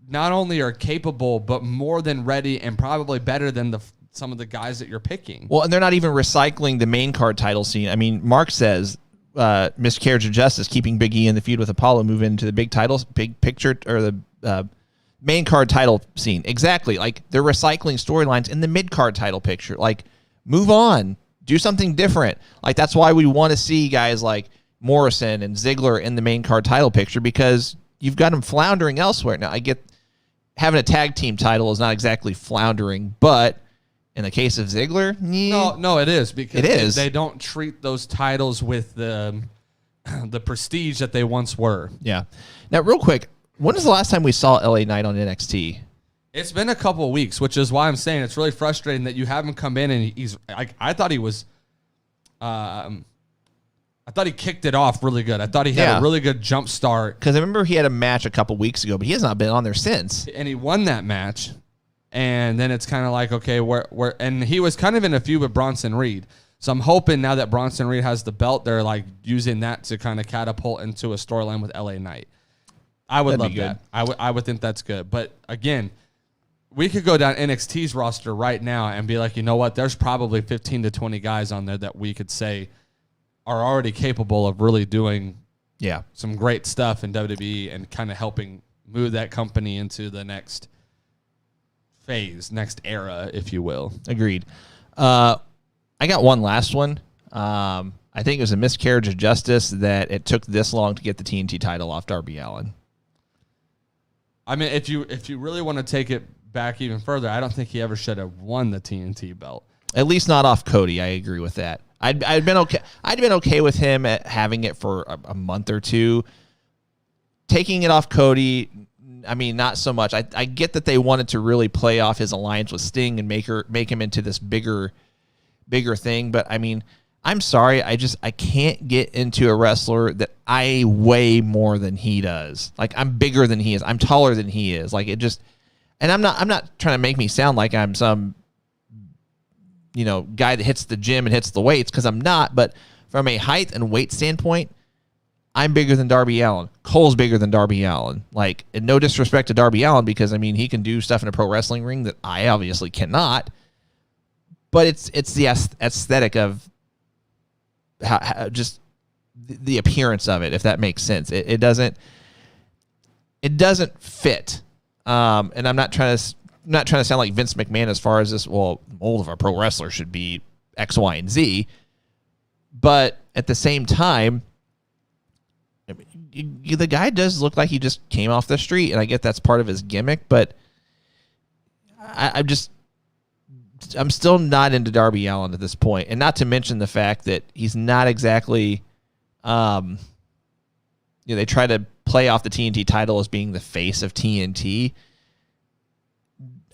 not only are capable, but more than ready and probably better than some of the guys that you're picking. Well, and they're not even recycling the main card title scene. I mean, Mark says Miscarriage of Justice, keeping Big E in the feud with Apollo, move into the big picture, or the main card title scene. Exactly. Like they're recycling storylines in the mid card title picture. Like move on, do something different. Like that's why we want to see guys like Morrison and Ziggler in the main card title picture, because you've got them floundering elsewhere. Now I get having a tag team title is not exactly floundering, but in the case of Ziggler, no, it is, because they don't treat those titles with the prestige that they once were. Yeah. Now, real quick, when was the last time we saw LA Knight on NXT? It's been a couple of weeks, which is why I'm saying it's really frustrating that you have him come in and he's. I thought he was. I thought he kicked it off really good. I thought he had a really good jump start. Because I remember he had a match a couple weeks ago, but he has not been on there since. And he won that match. And then it's kind of like, okay, and he was kind of in a feud with Bronson Reed. So I'm hoping now that Bronson Reed has the belt, they're like using that to kind of catapult into a storyline with LA Knight. I would love that. I would think that's good. But again, we could go down NXT's roster right now and be like, you know what? There's probably 15 to 20 guys on there that we could say are already capable of really doing some great stuff in WWE and kind of helping move that company into the next phase, next era, if you will. Agreed. I got one last one. I think it was a miscarriage of justice that it took this long to get the TNT title off Darby Allin. I mean, if you really want to take it back even further, I don't think he ever should have won the TNT belt. At least not off Cody. I agree with that. I'd been okay. I'd been okay with him at having it for a month or two. Taking it off Cody, I mean, not so much. I get that they wanted to really play off his alliance with Sting and make him into this bigger thing. But I mean, I'm sorry, I can't get into a wrestler that I weigh more than he does. Like I'm bigger than he is. I'm taller than he is. Like it just, and I'm not trying to make me sound like I'm some, guy that hits the gym and hits the weights, because I'm not. But from a height and weight standpoint, I'm bigger than Darby Allin. Cole's bigger than Darby Allin. Like, and no disrespect to Darby Allin, because I mean he can do stuff in a pro wrestling ring that I obviously cannot. But it's the aesthetic of just the appearance of it, if that makes sense. It doesn't fit. And I'm not trying to sound like Vince McMahon as far as this. Well, mold of a pro wrestler should be X, Y, and Z. But at the same time, I mean, the guy does look like he just came off the street, and I get that's part of his gimmick. But I'm still not into Darby Allin at this point, and not to mention the fact that he's not exactly. They try to play off the TNT title as being the face of TNT.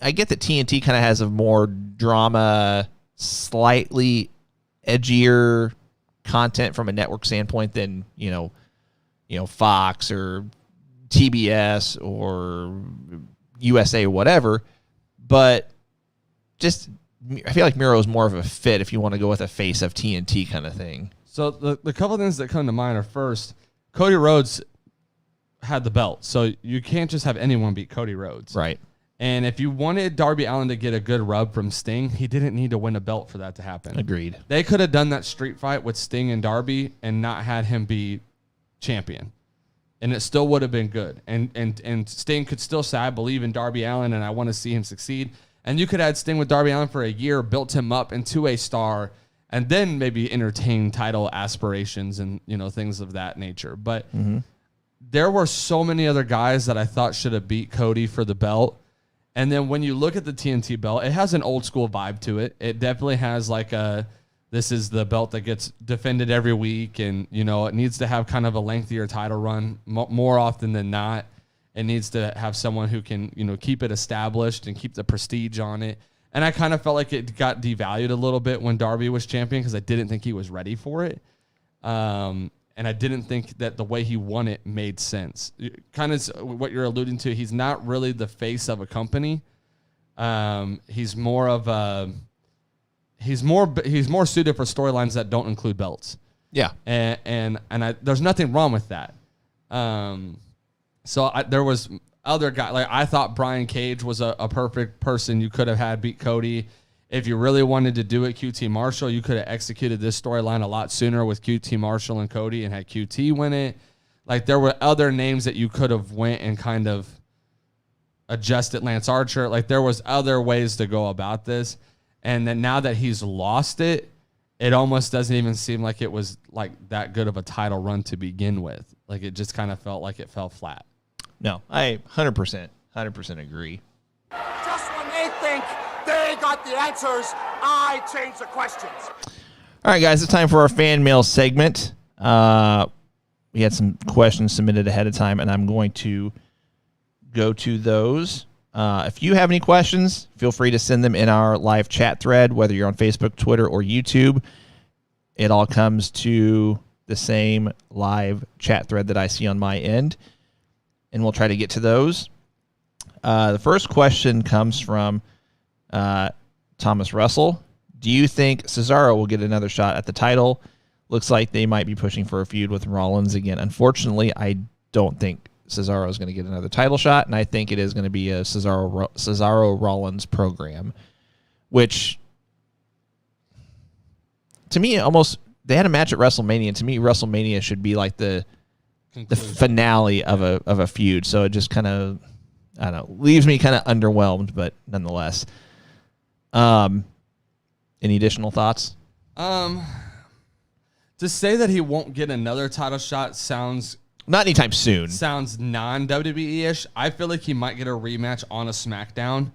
I get that TNT kind of has a more drama, slightly edgier content from a network standpoint than Fox or TBS or USA or whatever. But just I feel like Miro is more of a fit if you want to go with a face of TNT kind of thing. So the couple of things that come to mind are, first, Cody Rhodes had the belt, so you can't just have anyone beat Cody Rhodes. Right. And if you wanted Darby Allin to get a good rub from Sting, he didn't need to win a belt for that to happen. Agreed. They could have done that street fight with Sting and Darby and not had him be champion, and it still would have been good. And Sting could still say, I believe in Darby Allin and I want to see him succeed. And you could have Sting with Darby Allin for a year, built him up into a star, and then maybe entertain title aspirations and things of that nature. But there were so many other guys that I thought should have beat Cody for the belt. And then when you look at the TNT belt, it has an old school vibe to it. It definitely has like this is the belt that gets defended every week, and it needs to have kind of a lengthier title run more often than not. It needs to have someone who can keep it established and keep the prestige on it. And I kind of felt like it got devalued a little bit when Darby was champion because I didn't think he was ready for it. And I didn't think that the way he won it made sense. Kind of what you're alluding to, he's not really the face of a company. He's more of a he's more suited for storylines that don't include belts. Yeah. And there's nothing wrong with that. So there was other guys, like I thought Brian Cage was a perfect person you could have had beat Cody. If you really wanted to do it, QT Marshall, you could have executed this storyline a lot sooner with QT Marshall and Cody and had QT win it. Like there were other names that you could have went and kind of adjusted Lance Archer. Like there was other ways to go about this. And then now that he's lost it, it almost doesn't even seem like it was like that good of a title run to begin with. Like it just kind of felt like it fell flat. No, I 100% agree. Just when they think they got the answers, I change the questions. All right, guys, it's time for our fan mail segment. We had some questions submitted ahead of time, and I'm going to go to those. If you have any questions, feel free to send them in our live chat thread, whether you're on Facebook, Twitter, or YouTube. It all comes to the same live chat thread that I see on my end, and we'll try to get to those. The first question comes from Thomas Russell. Do you think Cesaro will get another shot at the title? Looks like they might be pushing for a feud with Rollins again. Unfortunately, I don't think Cesaro is going to get another title shot, and I think it is going to be a Cesaro Rollins program, which to me almost they had a match at WrestleMania, and to me WrestleMania should be like the finale of a feud. So it just kind of I don't know, leaves me kind of underwhelmed, but nonetheless. Any additional thoughts? To say that he won't get another title shot sounds not anytime soon. Sounds non-WWE-ish. I feel like he might get a rematch on a SmackDown,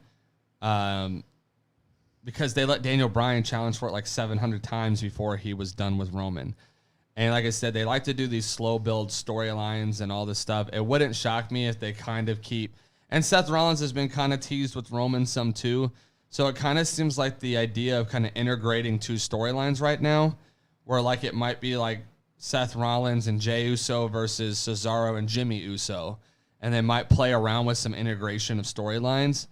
because they let Daniel Bryan challenge for it like 700 times before he was done with Roman. And like I said, they like to do these slow build storylines and all this stuff. It wouldn't shock me if they kind of keep. And Seth Rollins has been kind of teased with Roman some too. So it kind of seems like the idea of kind of integrating two storylines right now, where like it might be like Seth Rollins and Jey Uso versus Cesaro and Jimmy Uso, and they might play around with some integration of storylines.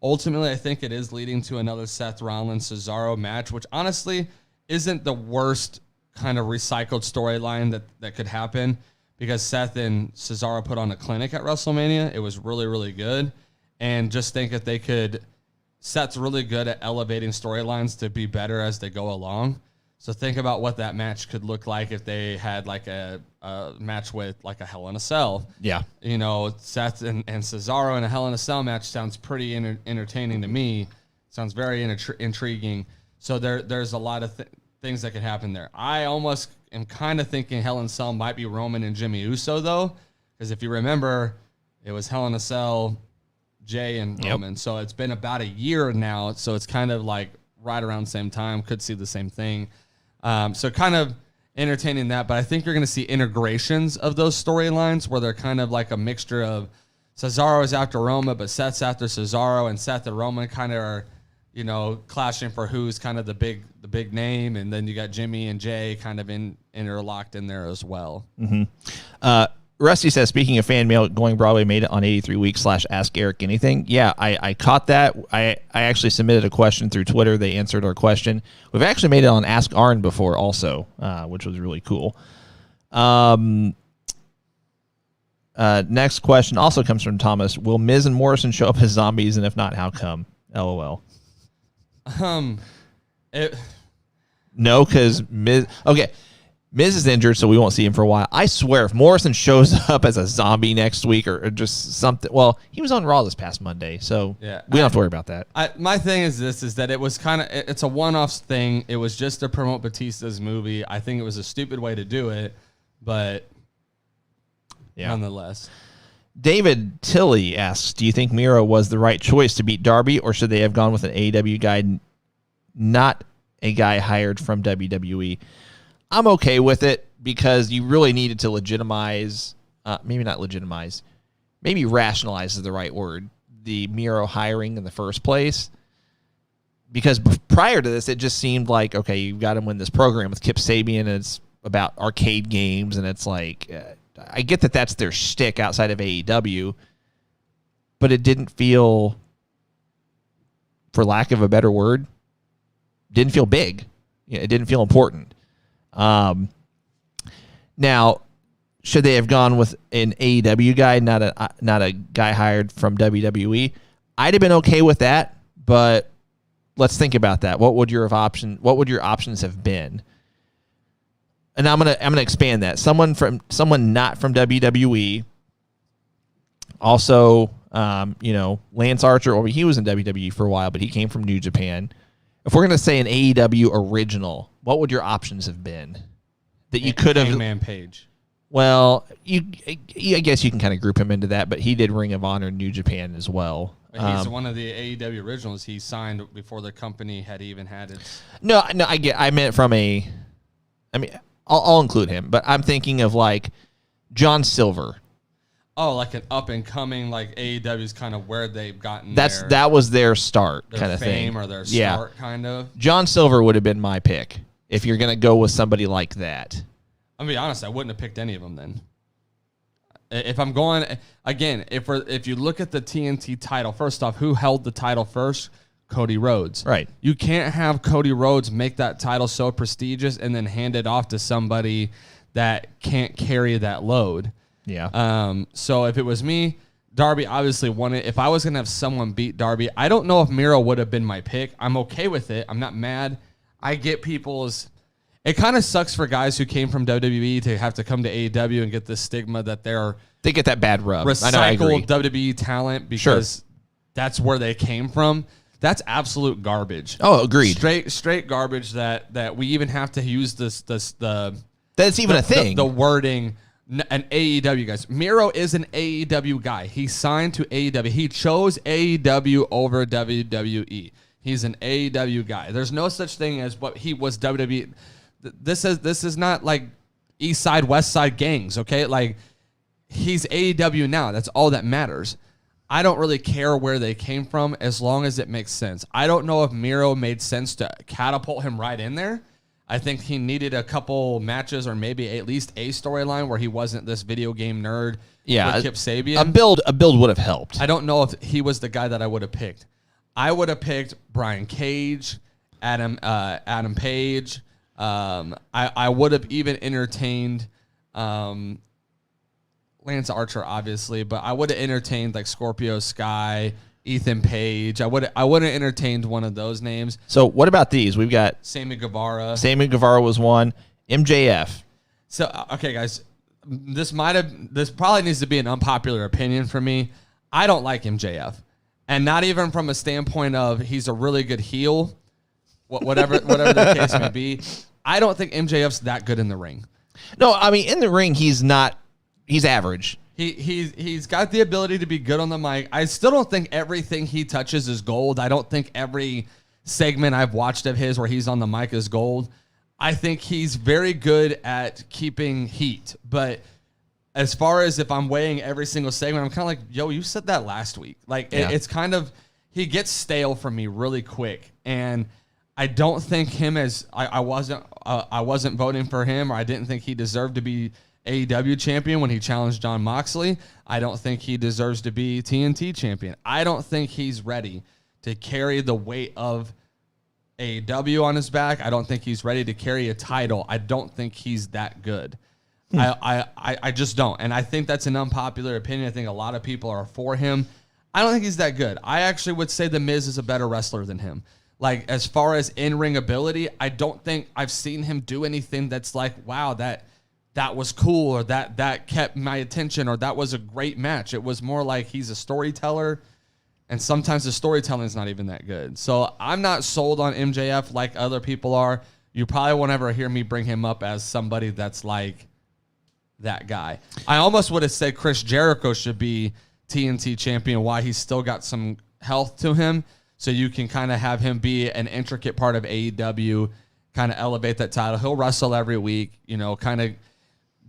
Ultimately, I think it is leading to another Seth Rollins-Cesaro match, which honestly isn't the worst kind of recycled storyline that could happen, because Seth and Cesaro put on a clinic at WrestleMania. It was really, really good. And just think if they could... Seth's really good at elevating storylines to be better as they go along. So think about what that match could look like if they had like a match with like a Hell in a Cell. Yeah. You know, Seth and Cesaro in a Hell in a Cell match sounds pretty entertaining to me. Sounds very intriguing. So there's a lot of things that could happen there. I almost am kind of thinking Hell in a Cell might be Roman and Jimmy Uso, though, because if you remember, it was Hell in a Cell, Jay and Roman. So it's been about a year now, so it's kind of like right around the same time. Could see the same thing. So kind of entertaining that, but I think you're going to see integrations of those storylines where they're kind of like a mixture of Cesaro's after Roman, but Seth's after Cesaro, and Seth and Roman kind of are, you know, clashing for who's kind of the big name, and then you got Jimmy and Jay kind of interlocked in there as well. Rusty says, speaking of fan mail, Going Broadway made it on 83 weeks / Ask Eric Anything. Yeah, I caught that. I actually submitted a question through Twitter. They answered our question. We've actually made it on Ask Arn before also, which was really cool. Next question also comes from Thomas. Will Miz and Morrison show up as zombies, and if not, how come? LOL. No, because Miz... Okay. Miz is injured, so we won't see him for a while. I swear, if Morrison shows up as a zombie next week or just something, well, he was on Raw this past Monday, so we don't have to worry about that. My thing is that it was kind of, it's a one-off thing. It was just to promote Batista's movie. I think it was a stupid way to do it, but nonetheless. David Tilley asks, do you think Miro was the right choice to beat Darby, or should they have gone with an AEW guy, not a guy hired from WWE? I'm okay with it because you really needed to legitimize, maybe not legitimize, maybe rationalize is the right word, the Miro hiring in the first place. Because prior to this, it just seemed like, okay, you've got him win this program with Kip Sabian, and it's about arcade games, and it's like, I get that that's their shtick outside of AEW, but it didn't feel, for lack of a better word, didn't feel big. It didn't feel important. Now, should they have gone with an AEW guy, not a guy hired from WWE? I'd have been okay with that, but let's think about that. What would your options have been? And I'm gonna expand that. Someone not from WWE. Also, Lance Archer, or he was in WWE for a while, but he came from New Japan. If we're gonna say an AEW original, what would your options have been that you could have? Hangman Page. Well, I guess you can kind of group him into that, but he did Ring of Honor New Japan as well. He's one of the AEW originals. He signed before the company had even had its. No, I meant from a. I mean, I'll include him, but I'm thinking of like John Silver. Oh, like an up and coming, like AEW's kind of where they've gotten. That was their start, kind of thing, or their start, kind of. John Silver would have been my pick if you're gonna go with somebody like that. I'll be honest, I wouldn't have picked any of them then. If I'm going again, if you look at the TNT title, first off, who held the title first? Cody Rhodes. Right. You can't have Cody Rhodes make that title so prestigious and then hand it off to somebody that can't carry that load. Yeah. So if it was me, Darby obviously won it. If I was going to have someone beat Darby, I don't know if Miro would have been my pick. I'm okay with it. I'm not mad. I get people's... It kind of sucks for guys who came from WWE to have to come to AEW and get this stigma that they get that bad rub. Recycled WWE talent because that's where they came from. That's absolute garbage. Oh, agreed. Straight garbage that we even have to use that's even a thing. The wording... An AEW guys. Miro is an AEW guy. He signed to AEW. He chose AEW over WWE. He's an AEW guy. There's no such thing as what he was WWE. This is not like East Side, West Side gangs, okay? Like, he's AEW now. That's all that matters. I don't really care where they came from as long as it makes sense. I don't know if Miro made sense to catapult him right in there. I think he needed a couple matches or maybe at least a storyline where he wasn't this video game nerd with Kip Sabian. A build would have helped. I don't know if he was the guy that I would have picked. I would have picked Brian Cage, Adam Page. I would have even entertained Lance Archer, obviously, but I would have entertained like Scorpio Sky Ethan Page. I would have entertained one of those names. So what about these? We've got Sammy Guevara. Sammy Guevara was one. MJF. So okay, guys, this probably needs to be an unpopular opinion for me. I don't like MJF, and not even from a standpoint of he's a really good heel, whatever the case may be. I don't think MJF's that good in the ring. No, I mean in the ring he's not. He's average. He's got the ability to be good on the mic. I still don't think everything he touches is gold. I don't think every segment I've watched of his where he's on the mic is gold. I think he's very good at keeping heat. But as far as if I'm weighing every single segment, I'm kind of like, yo, you said that last week. Like, it's kind of, he gets stale for me really quick. And I don't think him as, I wasn't voting for him, or I didn't think he deserved to be AEW champion when he challenged Jon Moxley. I don't think he deserves to be TNT champion. I don't think he's ready to carry the weight of AEW on his back. I don't think he's ready to carry a title. I don't think he's that good. I just don't. And I think that's an unpopular opinion. I think a lot of people are for him. I don't think he's that good. I actually would say The Miz is a better wrestler than him. Like, as far as in-ring ability, I don't think I've seen him do anything that's like, wow, that was cool, or that kept my attention, or that was a great match. It was more like he's a storyteller, and sometimes the storytelling is not even that good. So I'm not sold on MJF like other people are. You probably won't ever hear me bring him up as somebody that's like that guy. I almost would have said Chris Jericho should be TNT champion, why he's still got some health to him, so you can kind of have him be an intricate part of AEW, kind of elevate that title. He'll wrestle every week, kind of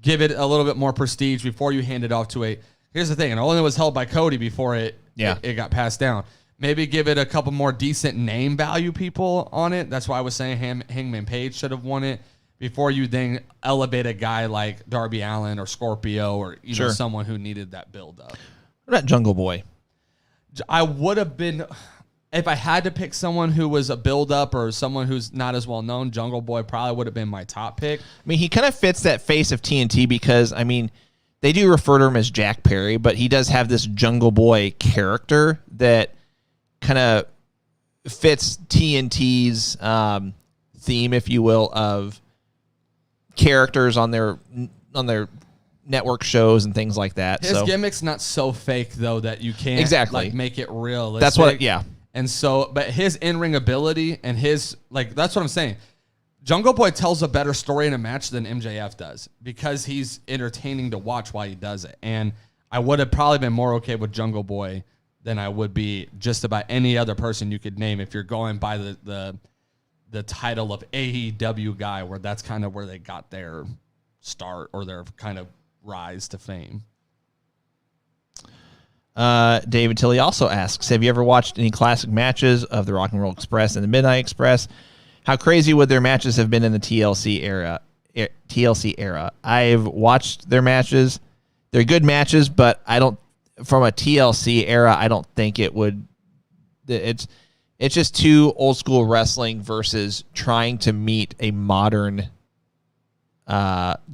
give it a little bit more prestige before you hand it off to a... Here's the thing, it only was held by Cody before it got passed down. Maybe give it a couple more decent name value people on it. That's why I was saying Hangman Page should have won it before you then elevate a guy like Darby Allin or Scorpio, or someone who needed that build up. What about Jungle Boy? I would have been... If I had to pick someone who was a build-up or someone who's not as well-known, Jungle Boy probably would have been my top pick. I mean, he kind of fits that face of TNT because, I mean, they do refer to him as Jack Perry, but he does have this Jungle Boy character that kind of fits TNT's theme, if you will, of characters on their network shows and things like that. His gimmick's not so fake, though, that you can't make it realistic. That's what, yeah. And so, but his in-ring ability and his, that's what I'm saying. Jungle Boy tells a better story in a match than MJF does because he's entertaining to watch while he does it. And I would have probably been more okay with Jungle Boy than I would be just about any other person you could name if you're going by the title of AEW guy, where that's kind of where they got their start or their kind of rise to fame. David Tilley also asks, have you ever watched any classic matches of the Rock and Roll Express and the Midnight Express? How crazy would their matches have been in the TLC era? I've watched their matches. They're good matches, but from a TLC era, I don't think it would. It's just too old school wrestling versus trying to meet a modern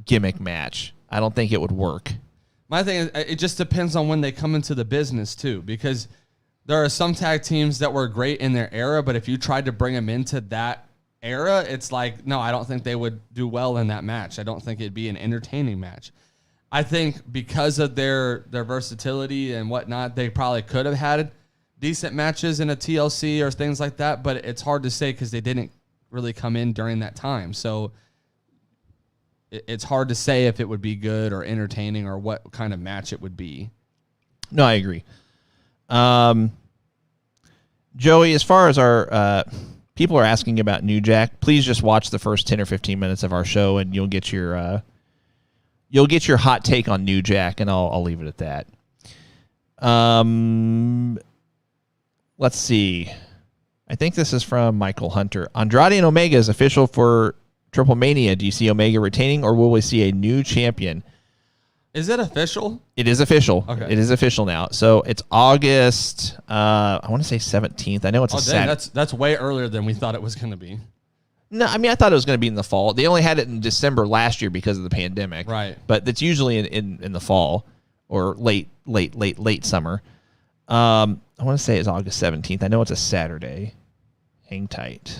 gimmick match. I don't think it would work. My thing is, it just depends on when they come into the business, too, because there are some tag teams that were great in their era, but if you tried to bring them into that era, it's like, no, I don't think they would do well in that match. I don't think it'd be an entertaining match. I think because of their versatility and whatnot, they probably could have had decent matches in a TLC or things like that, but it's hard to say because they didn't really come in during that time. So it's hard to say if it would be good or entertaining or what kind of match it would be. No, I agree. Joey, as far as our people are asking about New Jack, please just watch the first 10 or 15 minutes of our show and you'll get your hot take on New Jack, and I'll leave it at that. Let's see. I think this is from Michael Hunter. Andrade and Omega is official for Triple Mania. Do you see Omega retaining, or will we see a new champion? Is it official? It is official. Okay. It is official now. So it's August, I want to say 17th. I know it's a Saturday. That's way earlier than we thought it was going to be. No, I mean, I thought it was going to be in the fall. They only had it in December last year because of the pandemic. Right. But it's usually in the fall or late summer. Hold I want to say it's August 17th. I know it's a Saturday. Hang tight.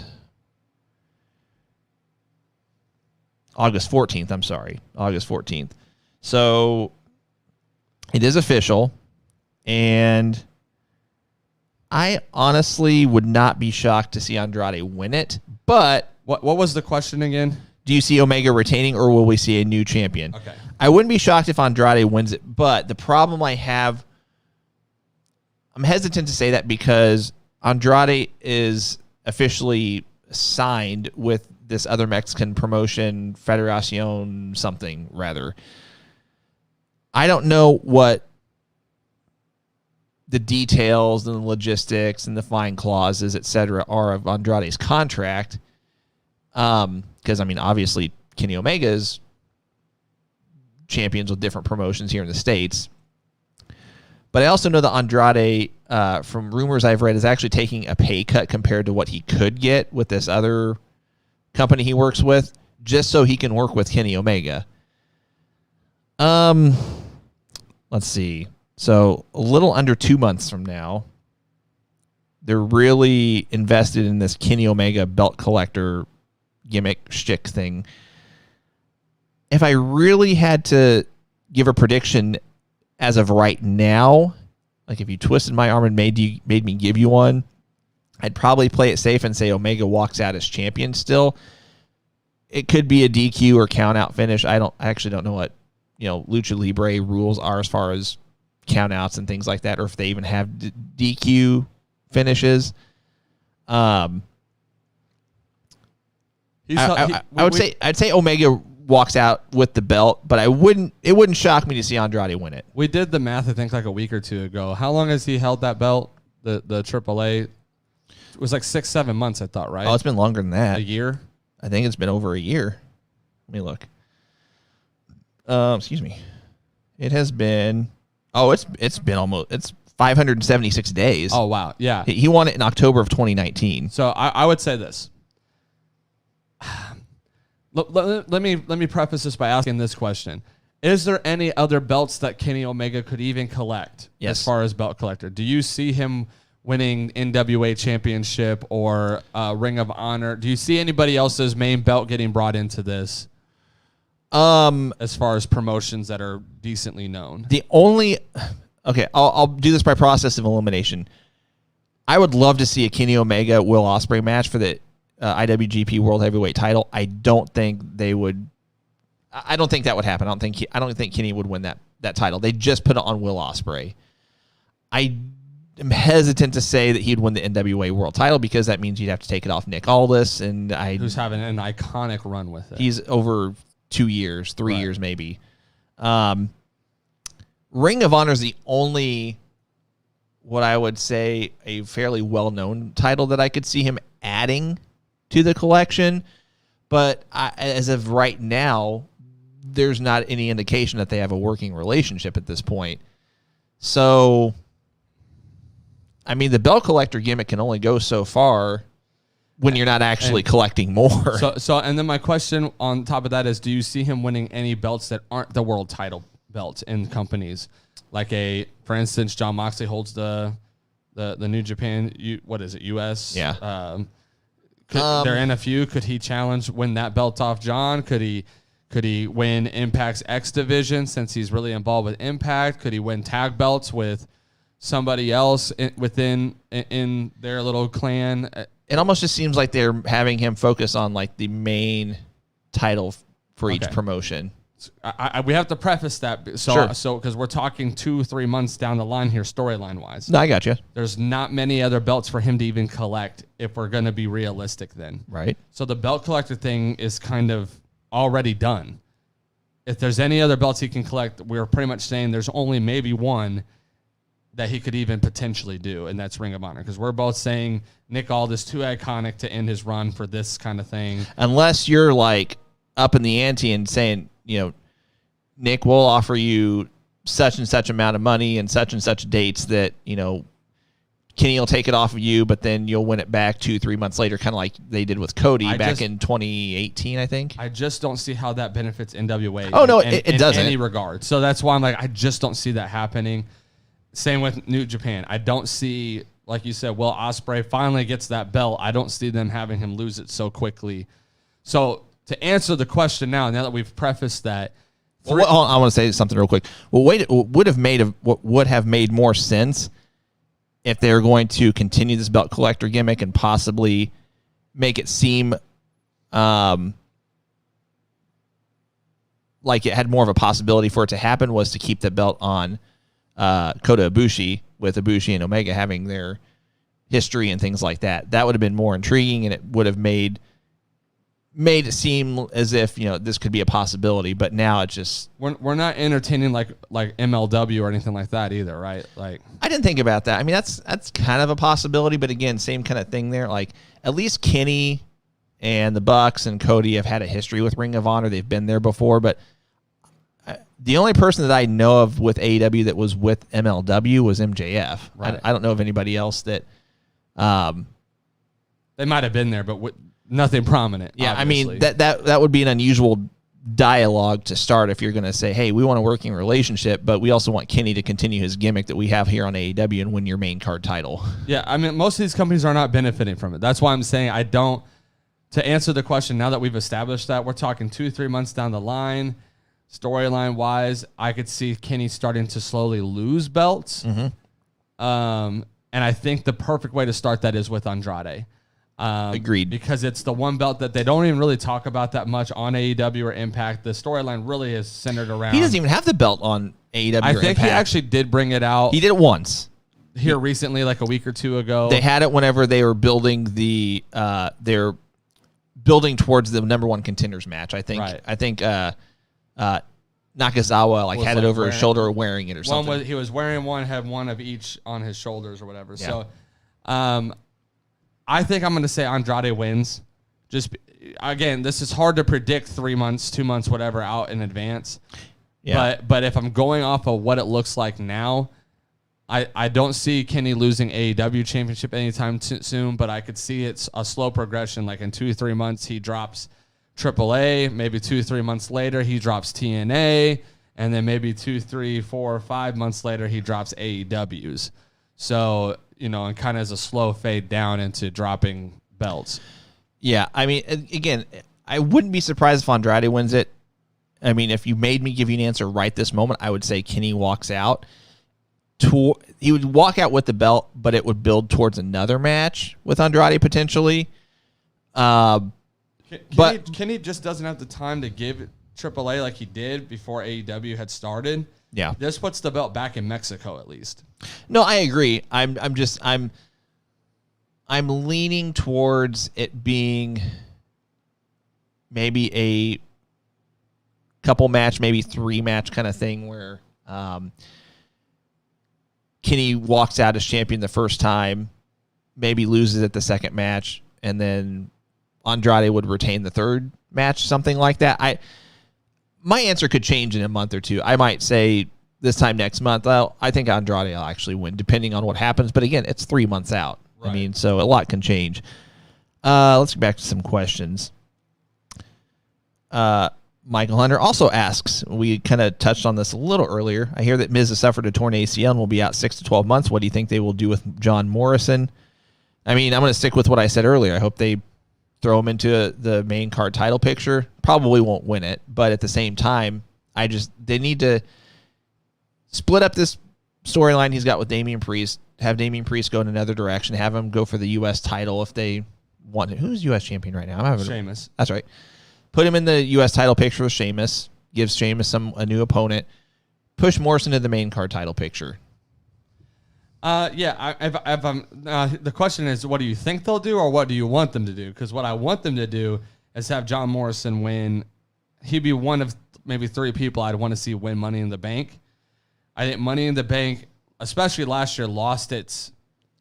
August 14th. I'm sorry. August 14th. So it is official. And I honestly would not be shocked to see Andrade win it. But What was the question again? do you see Omega retaining, or will we see a new champion? Okay. I wouldn't be shocked if Andrade wins it. But the problem I have, I'm hesitant to say that because Andrade is officially signed with this other Mexican promotion, Federación something, rather. I don't know what the details and the logistics and the fine clauses, et cetera, are of Andrade's contract. Because, I mean, obviously, Kenny Omega's champions with different promotions here in the States. But I also know that Andrade, from rumors I've read, is actually taking a pay cut compared to what he could get with this other company he works with, just so he can work with Kenny Omega. Let's see. So a little under 2 months from now, they're really invested in this Kenny Omega belt collector gimmick shtick thing. If I really had to give a prediction as of right now, like if you twisted my arm and made me give you one, I'd probably play it safe and say Omega walks out as champion still. It could be a DQ or count out finish. I actually don't know what, Lucha Libre rules are as far as count outs and things like that, or if they even have DQ finishes. I'd say Omega walks out with the belt, but it wouldn't shock me to see Andrade win it. We did the math, I think, like a week or two ago. How long has he held that belt? The AAA? It was like 6-7 months, I thought, right? Oh, it's been longer than that. A year? I think it's been over a year. Let me look. Excuse me. It has been. Oh, it's been it's 576 days. Oh, wow. Yeah. He won it in October of 2019. So I would say this. Let me preface this by asking this question. Is there any other belts that Kenny Omega could even collect as far as belt collector? Do you see him winning NWA Championship or Ring of Honor? Do you see anybody else's main belt getting brought into this? As far as promotions that are decently known. I'll do this by process of elimination. I would love to see a Kenny Omega Will Ospreay match for the IWGP World Heavyweight title. I don't think that would happen. I don't think Kenny would win that title. They just put it on Will Ospreay. I am hesitant to say that he'd win the NWA World title because that means you'd have to take it off Nick Aldis, who's having an iconic run with it. He's over 2 years, 3 years maybe. Ring of Honor is the only, what I would say, a fairly well-known title that I could see him adding to the collection. But as of right now, there's not any indication that they have a working relationship at this point. So, I mean, the belt collector gimmick can only go so far when you're not actually collecting more. So, and then my question on top of that is, do you see him winning any belts that aren't the world title belts in companies? Like for instance, Jon Moxley holds the New Japan, US? Yeah. They're in a few. Could he win that belt off John? Could he win Impact's X division since he's really involved with Impact? Could he win tag belts with somebody else within their little clan? It almost just seems like they're having him focus on like the main title for each promotion. We have to preface that so because we're talking 2-3 months down the line here, storyline wise. No, I got you. There's not many other belts for him to even collect if we're going to be realistic then. Right. So the belt collector thing is kind of already done. If there's any other belts he can collect, we're pretty much saying there's only maybe one that he could even potentially do, and that's Ring of Honor. Because we're both saying Nick Aldis too iconic to end his run for this kind of thing. Unless you're like up in the ante and saying, Nick will offer you such and such amount of money and such dates that, Kenny will take it off of you, but then you'll win it back 2-3 months later, kind of like they did with Cody in 2018, I think. I just don't see how that benefits NWA. Oh, no, it doesn't. In any regard. So that's why I'm like, I just don't see that happening. Same with New Japan. I don't see, like you said, Will Ospreay finally gets that belt. I don't see them having him lose it so quickly. So to answer the question now that we've prefaced that, I want to say something real quick. Well, would have made more sense if they were going to continue this belt collector gimmick and possibly make it seem like it had more of a possibility for it to happen, was to keep the belt on Kota Ibushi, with Ibushi and Omega having their history and things like that. That would have been more intriguing, and it would have made it seem as if, this could be a possibility. But now it's just, we're not entertaining like MLW or anything like that either, right? Like, I didn't think about that. I mean, that's kind of a possibility, but again, same kind of thing there. Like, at least Kenny and the Bucks and Cody have had a history with Ring of Honor. They've been there before, but the only person that I know of with AEW that was with MLW was MJF. Right. I don't know of anybody else that. They might have been there, but nothing prominent. Yeah, obviously. I mean, that would be an unusual dialogue to start if you're going to say, hey, we want a working relationship, but we also want Kenny to continue his gimmick that we have here on AEW and win your main card title. Yeah, I mean, most of these companies are not benefiting from it. That's why I'm saying I don't. To answer the question, now that we've established that, we're talking 2-3 months down the line, storyline wise, I could see Kenny starting to slowly lose belts. Mm-hmm. And I think the perfect way to start that is with Andrade. Agreed. Because it's the one belt that they don't even really talk about that much on AEW or Impact. The storyline really is centered around. He doesn't even have the belt on AEW or I think Impact. he actually did bring it out. He did it once. Here recently, like a week or two ago. They had it whenever they were building they're building towards the number one contenders match. I think. Right. I think Nakazawa had it over his shoulder or wearing it or something. He was wearing one, had one of each on his shoulders or whatever. Yeah. So, I think I'm going to say Andrade wins. Just again, this is hard to predict 3 months, 2 months, whatever out in advance. Yeah. But if I'm going off of what it looks like now, I don't see Kenny losing AEW championship anytime soon, but I could see it's a slow progression. Like in 2-3 months, he drops AAA. Maybe 2-3 months later, he drops TNA. And then maybe 2, 3, 4, 5 months later, he drops AEWs. So, and kind of as a slow fade down into dropping belts. Yeah, I mean, again, I wouldn't be surprised if Andrade wins it. I mean, if you made me give you an answer right this moment, I would say Kenny walks out. He would walk out with the belt, but it would build towards another match with Andrade potentially. Kenny just doesn't have the time to give AAA like he did before AEW had started. Yeah, this puts the belt back in Mexico at least. No, I agree. I'm leaning towards it being maybe a couple match, maybe 3 match kind of thing where Kenny walks out as champion the first time, maybe loses at the second match, and then Andrade would retain the third match, something like that. My answer could change in a month or two. I might say this time next month, well, I think Andrade will actually win, depending on what happens. But again, it's 3 months out. Right. I mean, so a lot can change. Let's get back to some questions. Michael Hunter also asks, we kind of touched on this a little earlier. I hear that Miz has suffered a torn ACL and will be out 6 to 12 months. What do you think they will do with John Morrison? I mean, I'm going to stick with what I said earlier. I hope they throw him into the main card title picture. Probably won't win it, but at the same time, they need to split up this storyline he's got with Damian Priest, have Damian Priest go in another direction, have him go for the U.S. title if they want it. Who's U.S. champion right now? Sheamus. That's right. Put him in the U.S. title picture with Sheamus, gives Sheamus a new opponent, push Morrison to the main card title picture. The question is, what do you think they'll do, or what do you want them to do? Because what I want them to do is have John Morrison win. He'd be one of maybe 3 people I'd want to see win Money in the Bank. I think Money in the Bank, especially last year, lost its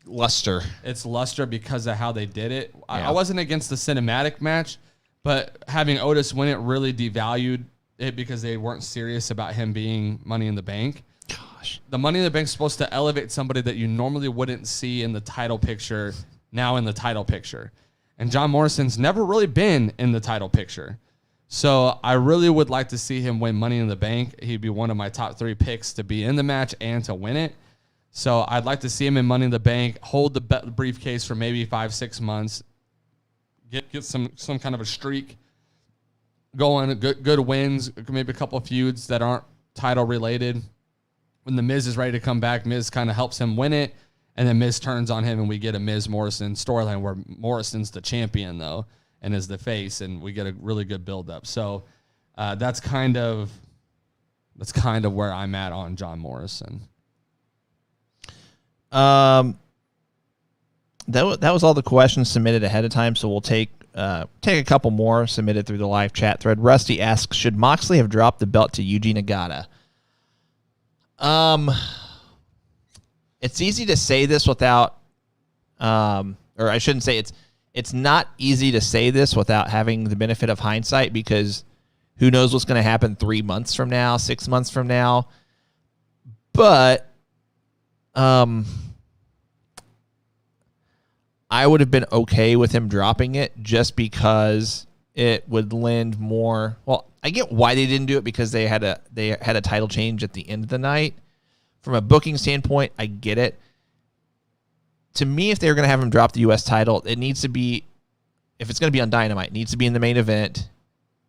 luster. Its luster because of how they did it. Yeah. I wasn't against the cinematic match, but having Otis win it really devalued it because they weren't serious about him being Money in the Bank. Gosh. The Money in the Bank is supposed to elevate somebody that you normally wouldn't see in the title picture, now in the title picture. And John Morrison's never really been in the title picture. So I really would like to see him win Money in the Bank. He'd be one of my top 3 picks to be in the match and to win it. So I'd like to see him in Money in the Bank, hold the briefcase for maybe 5-6 months, get some kind of a streak going, good wins, maybe a couple of feuds that aren't title related. When the Miz is ready to come back, Miz kind of helps him win it, and then Miz turns on him, and we get a Miz Morrison storyline where Morrison's the champion though and is the face, and we get a really good build up. So that's kind of where I'm at on John Morrison. That was all the questions submitted ahead of time, so we'll take a couple more submitted through the live chat thread. Rusty asks, should Moxley have dropped the belt to Yuji Nagata? It's easy to say this without, or I shouldn't say it's not easy to say this without having the benefit of hindsight, because who knows what's going to happen 3 months from now, 6 months from now. But I would have been okay with him dropping it just because it would lend more. Well, I get why they didn't do it, because they had a title change at the end of the night. From a booking standpoint, I get it. To me, if they were going to have him drop the U.S. title, it needs to be, if it's going to be on Dynamite, it needs to be in the main event.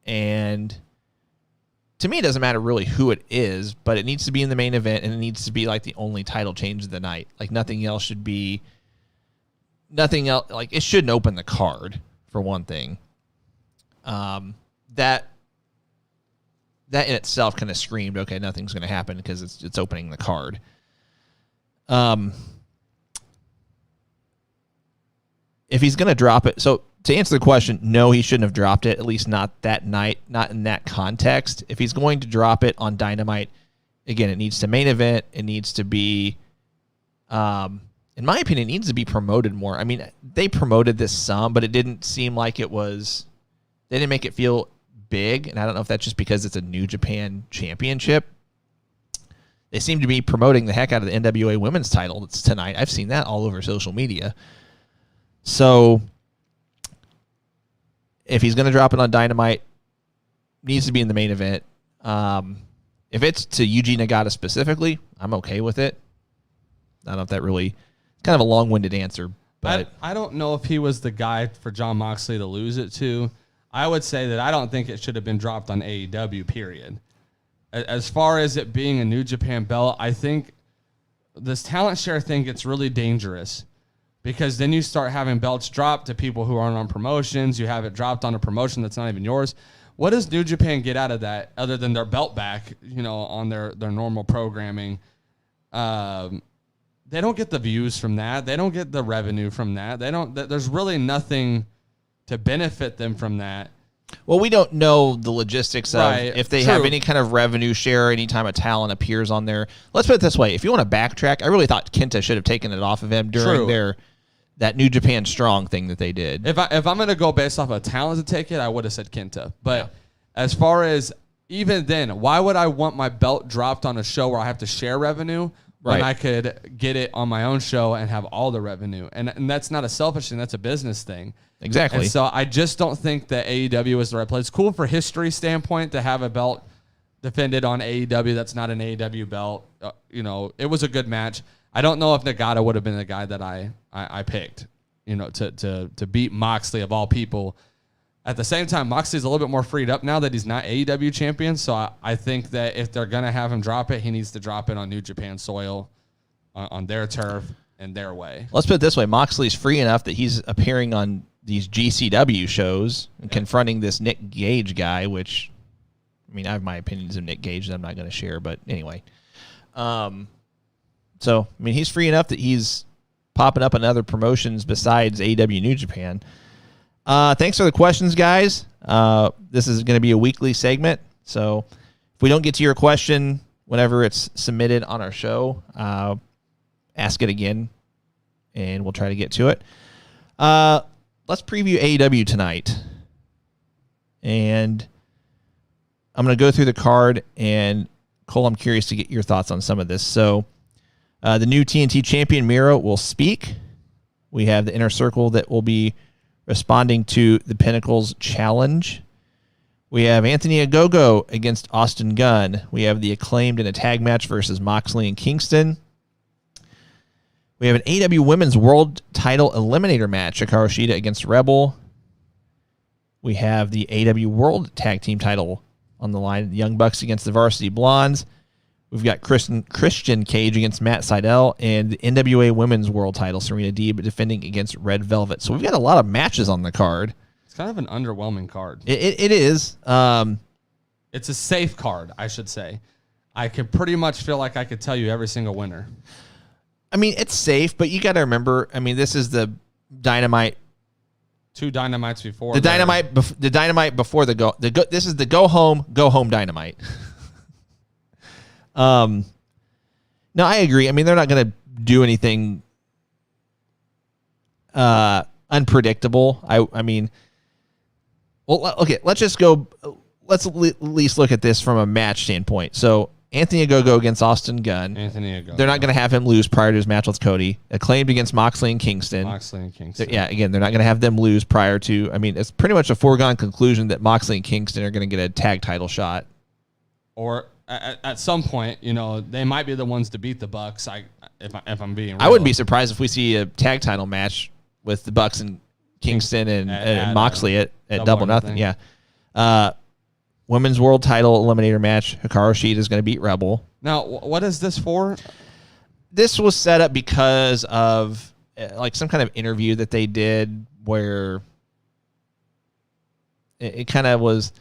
And to me, it doesn't matter really who it is, but it needs to be in the main event, and it needs to be like the only title change of the night. Like nothing else. Like it shouldn't open the card, for one thing. That in itself kind of screamed, okay, nothing's going to happen because it's opening the card. If he's going to drop it, so to answer the question, no, he shouldn't have dropped it, at least not that night, not in that context. If he's going to drop it on Dynamite, again, it needs to main event. It needs to be, in my opinion, it needs to be promoted more. I mean, they promoted this some, but it didn't seem like they didn't make it feel big. And I don't know if that's just because it's a New Japan Championship. They seem to be promoting the heck out of the NWA Women's title that's tonight. I've seen that all over social media. So if he's going to drop it on Dynamite, needs to be in the main event. If it's to Yuji Nagata specifically, I'm okay with it. I don't know if that really, it's kind of a long-winded answer, but I don't know if he was the guy for John Moxley to lose it to. I would say that I don't think it should have been dropped on AEW, period. As far as it being a New Japan belt, I think this talent share thing gets really dangerous, because then you start having belts dropped to people who aren't on promotions. You have it dropped on a promotion that's not even yours. What does New Japan get out of that other than their belt back, on their normal programming? They don't get the views from that. They don't get the revenue from that. There's really nothing to benefit them from that. Well, we don't know the logistics of if they have any kind of revenue share anytime a talent appears on there. Let's put it this way. If you want to backtrack, I really thought Kenta should have taken it off of him during that New Japan Strong thing that they did. If I'm going to go based off of talent to take it, I would have said Kenta. But as far as even then, why would I want my belt dropped on a show where I have to share revenue when I could get it on my own show and have all the revenue? And that's not a selfish thing. That's a business thing. Exactly. And so I just don't think that AEW is the right place. It's cool for history standpoint to have a belt defended on AEW that's not an AEW belt. It was a good match. I don't know if Nagata would have been the guy that I picked, to beat Moxley of all people. At the same time, Moxley's a little bit more freed up now that he's not AEW champion. So I think that if they're going to have him drop it, he needs to drop it on New Japan soil, on their turf and their way. Let's put it this way. Moxley's free enough that he's appearing on these GCW shows and confronting this Nick Gage guy, which, I mean, I have my opinions of Nick Gage that I'm not going to share, but anyway. So, I mean, he's free enough that he's popping up in other promotions besides AEW New Japan. Thanks for the questions, guys. This is going to be a weekly segment, so if we don't get to your question whenever it's submitted on our show, ask it again, and we'll try to get to it. Let's preview AEW tonight. And I'm going to go through the card, and Cole, I'm curious to get your thoughts on some of this. So the new TNT champion, Miro, will speak. We have the Inner Circle that will be responding to the Pinnacle's challenge. We have Anthony Ogogo against Austin Gunn. We have the Acclaimed in a tag match versus Moxley and Kingston. We have an AEW Women's World Title Eliminator match, Hikaru Shida against Rebel. We have the AEW World Tag Team title on the line, the Young Bucks against the Varsity Blondes. We've got Christian Cage against Matt Sydal, and the NWA Women's World Title, Serena Deeb defending against Red Velvet. So we've got a lot of matches on the card. It's kind of an underwhelming card. It is. It's a safe card, I should say. I could pretty much feel like I could tell you every single winner. I mean, it's safe, but you got to remember, I mean, this is the Dynamite. 2 Dynamites before. The Dynamite before the go. This is the go home Dynamite. No, I agree. I mean, they're not going to do anything unpredictable. I mean, well, okay, let's just go. Let's at least look at this from a match standpoint. So Anthony Ogogo against Austin Gunn. They're not going to have him lose prior to his match with Cody. Acclaimed against Moxley and Kingston. Yeah, again, they're not going to have them lose prior to. I mean, it's pretty much a foregone conclusion that Moxley and Kingston are going to get a tag title shot. Or at some point, you know, they might be the ones to beat the Bucks. If I'm being real. I wouldn't be surprised if we see a tag title match with the Bucks and Kingston and Moxley at Double Nothing. Yeah. Women's World Title Eliminator match. Hikaru Shida is going to beat Rebel. Now, what is this for? This was set up because of like some kind of interview that they did where it kind of was.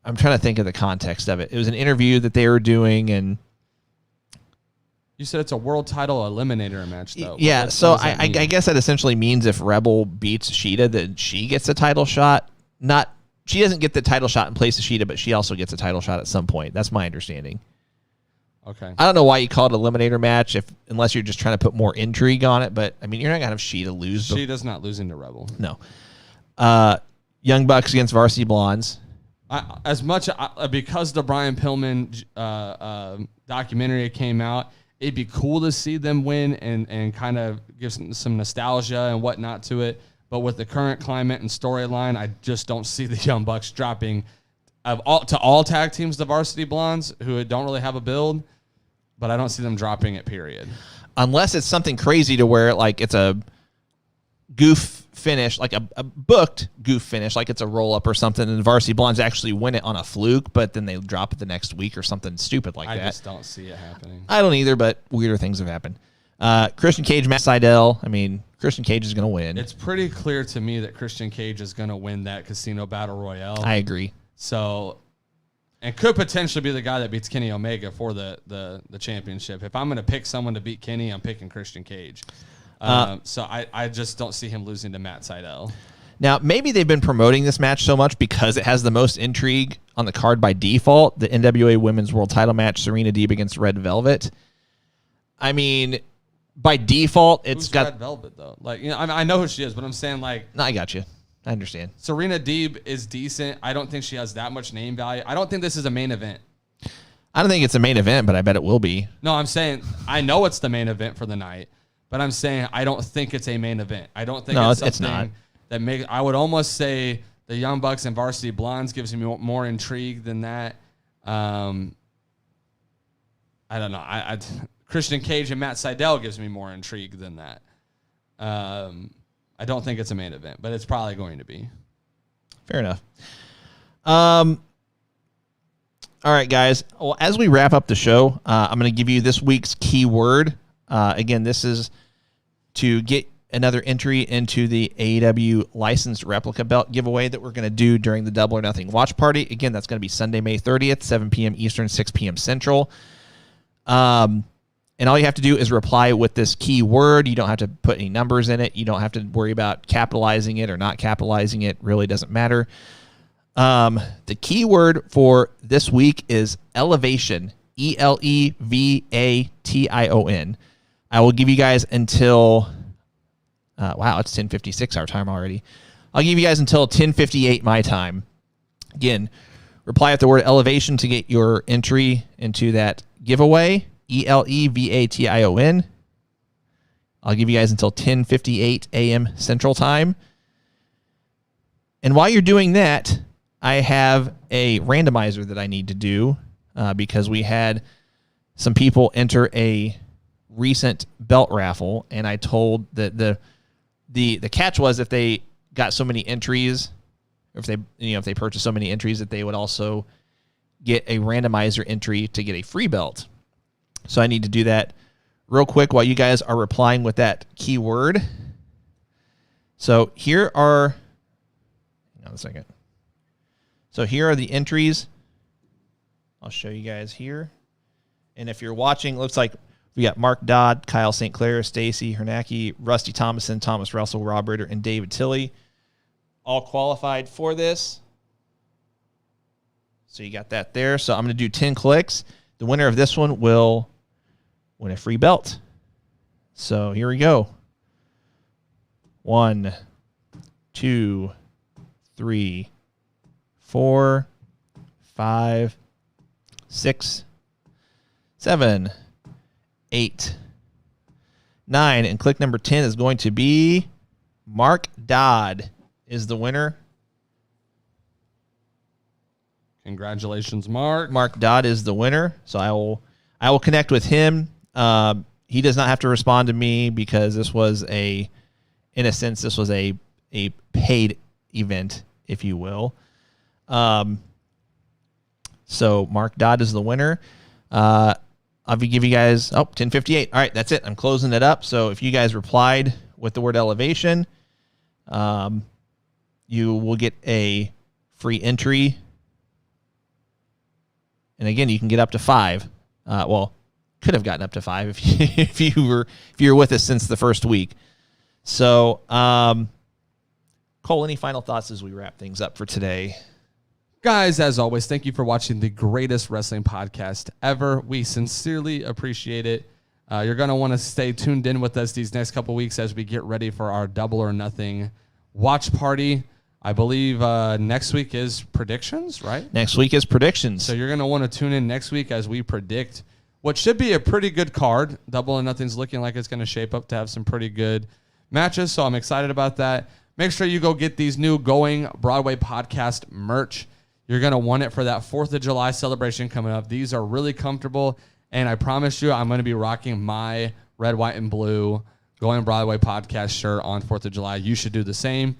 I'm trying to think of the context of it. It was an interview that they were doing, and you said it's a world title eliminator match, though. Yeah, so I guess that essentially means if Rebel beats Shida, then she gets a title shot. She doesn't get the title shot in place of Shida, but she also gets a title shot at some point. That's my understanding. Okay. I don't know why you call it an eliminator match unless you're just trying to put more intrigue on it, but I mean, you're not going to have Shida lose. Shida's not losing to Rebel. No. Young Bucks against Varsity Blondes. Because the Brian Pillman documentary came out, it'd be cool to see them win and kind of give some nostalgia and whatnot to it. But with the current climate and storyline, I just don't see the Young Bucks dropping to all tag teams, the Varsity Blondes, who don't really have a build. But I don't see them dropping it, period. Unless it's something crazy to where like it's a goof finish, like a booked goof finish, like it's a roll-up or something, and the Varsity Blondes actually win it on a fluke, but then they drop it the next week or something stupid like that. I just don't see it happening. I don't either, but weirder things have happened. Christian Cage, Matt Sydal. I mean, Christian Cage is going to win. It's pretty clear to me that Christian Cage is going to win that Casino Battle Royale. I agree. So, and could potentially be the guy that beats Kenny Omega for the championship. If I'm going to pick someone to beat Kenny, I'm picking Christian Cage. So I just don't see him losing to Matt Sydal. Now, maybe they've been promoting this match so much because it has the most intrigue on the card by default, the NWA Women's World Title match, Serena Deeb against Red Velvet. I mean, by default, it's got Red Velvet though. Like, you know, I know who she is, but I'm saying like, no, I got you. I understand. Serena Deeb is decent. I don't think she has that much name value. I don't think this is a main event. I don't think it's a main event, but I bet it will be. No, I'm saying I know it's the main event for the night, but I'm saying I don't think it's a main event. I don't think it's something that makes. I would almost say the Young Bucks and Varsity Blondes gives me more intrigue than that. I don't know. Christian Cage and Matt Sydal gives me more intrigue than that. I don't think it's a main event, but it's probably going to be. Fair enough. All right, guys. Well, as we wrap up the show, I'm going to give you this week's keyword. Again, this is to get another entry into the AEW licensed replica belt giveaway that we're going to do during the Double or Nothing watch party. Again, that's going to be Sunday, May 30th, 7 p.m. Eastern, 6 p.m. Central. And all you have to do is reply with this keyword. You don't have to put any numbers in it. You don't have to worry about capitalizing it or not capitalizing it. Really doesn't matter. The keyword for this week is elevation, ELEVATION. I will give you guys until, wow, it's 10:56 our time already. I'll give you guys until 10:58 my time. Again, reply with the word elevation to get your entry into that giveaway, ELEVATION. I'll give you guys until 10:58 a.m. Central Time. And while you're doing that, I have a randomizer that I need to do because we had some people enter a recent belt raffle, and I told that the catch was if they got so many entries, or if they purchased so many entries, that they would also get a randomizer entry to get a free belt. So I need to do that real quick while you guys are replying with that keyword. So here are, hang on a second. So here are the entries. I'll show you guys here. And if you're watching, it looks like we got Mark Dodd, Kyle St. Clair, Stacy Hernacki, Rusty Thomason, Thomas Russell, Rob Ritter, and David Tilley all qualified for this. So you got that there. So I'm going to do 10 clicks. The winner of this one will win a free belt. So here we go. 1, 2, 3, 4, 5, 6, 7, 8, 9. And click number 10 is going to be Mark Dodd is the winner. Congratulations, Mark. Mark Dodd is the winner. So I will connect with him. He does not have to respond to me because this was in a sense, this was a paid event, if you will. So Mark Dodd is the winner. I'll give you guys 10:58. All right, that's it. I'm closing it up. So if you guys replied with the word elevation, you will get a free entry. And again, you can get up to 5. Could have gotten up to 5 if you were with us since the first week. So, Cole, any final thoughts as we wrap things up for today? Guys, as always, thank you for watching the greatest wrestling podcast ever. We sincerely appreciate it. You're going to want to stay tuned in with us these next couple weeks as we get ready for our Double or Nothing watch party. I believe next week is predictions, right? Next week is predictions. So you're going to want to tune in next week as we predict what should be a pretty good card. Double or Nothing's looking like it's going to shape up to have some pretty good matches, so I'm excited about that. Make sure you go get these new Going Broadway podcast merch. You're going to want it for that 4th of July celebration coming up. These are really comfortable, and I promise you I'm going to be rocking my red, white, and blue Going Broadway podcast shirt on 4th of July. You should do the same.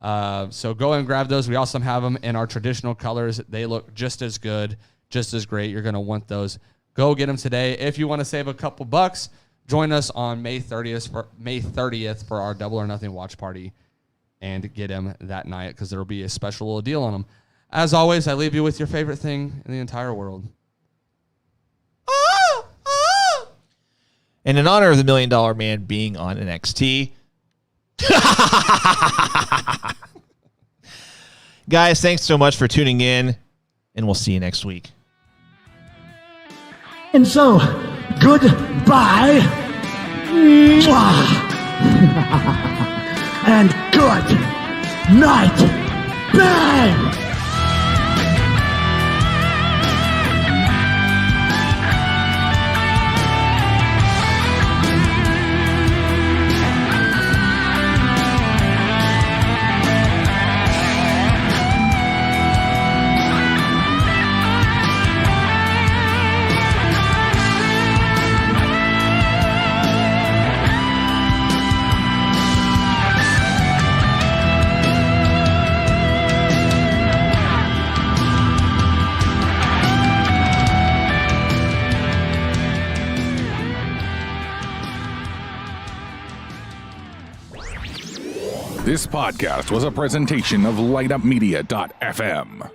So go and grab those. We also have them in our traditional colors. They look just as good, just as great. You're going to want those. Go get them today. If you want to save a couple bucks, join us on May 30th for our Double or Nothing watch party and get them that night because there will be a special little deal on them. As always, I leave you with your favorite thing in the entire world. And in honor of the $1 Million Man being on NXT, guys, thanks so much for tuning in, and we'll see you next week. And so, goodbye. Mwah. And good night. Bang! This podcast was a presentation of LightUpMedia.fm.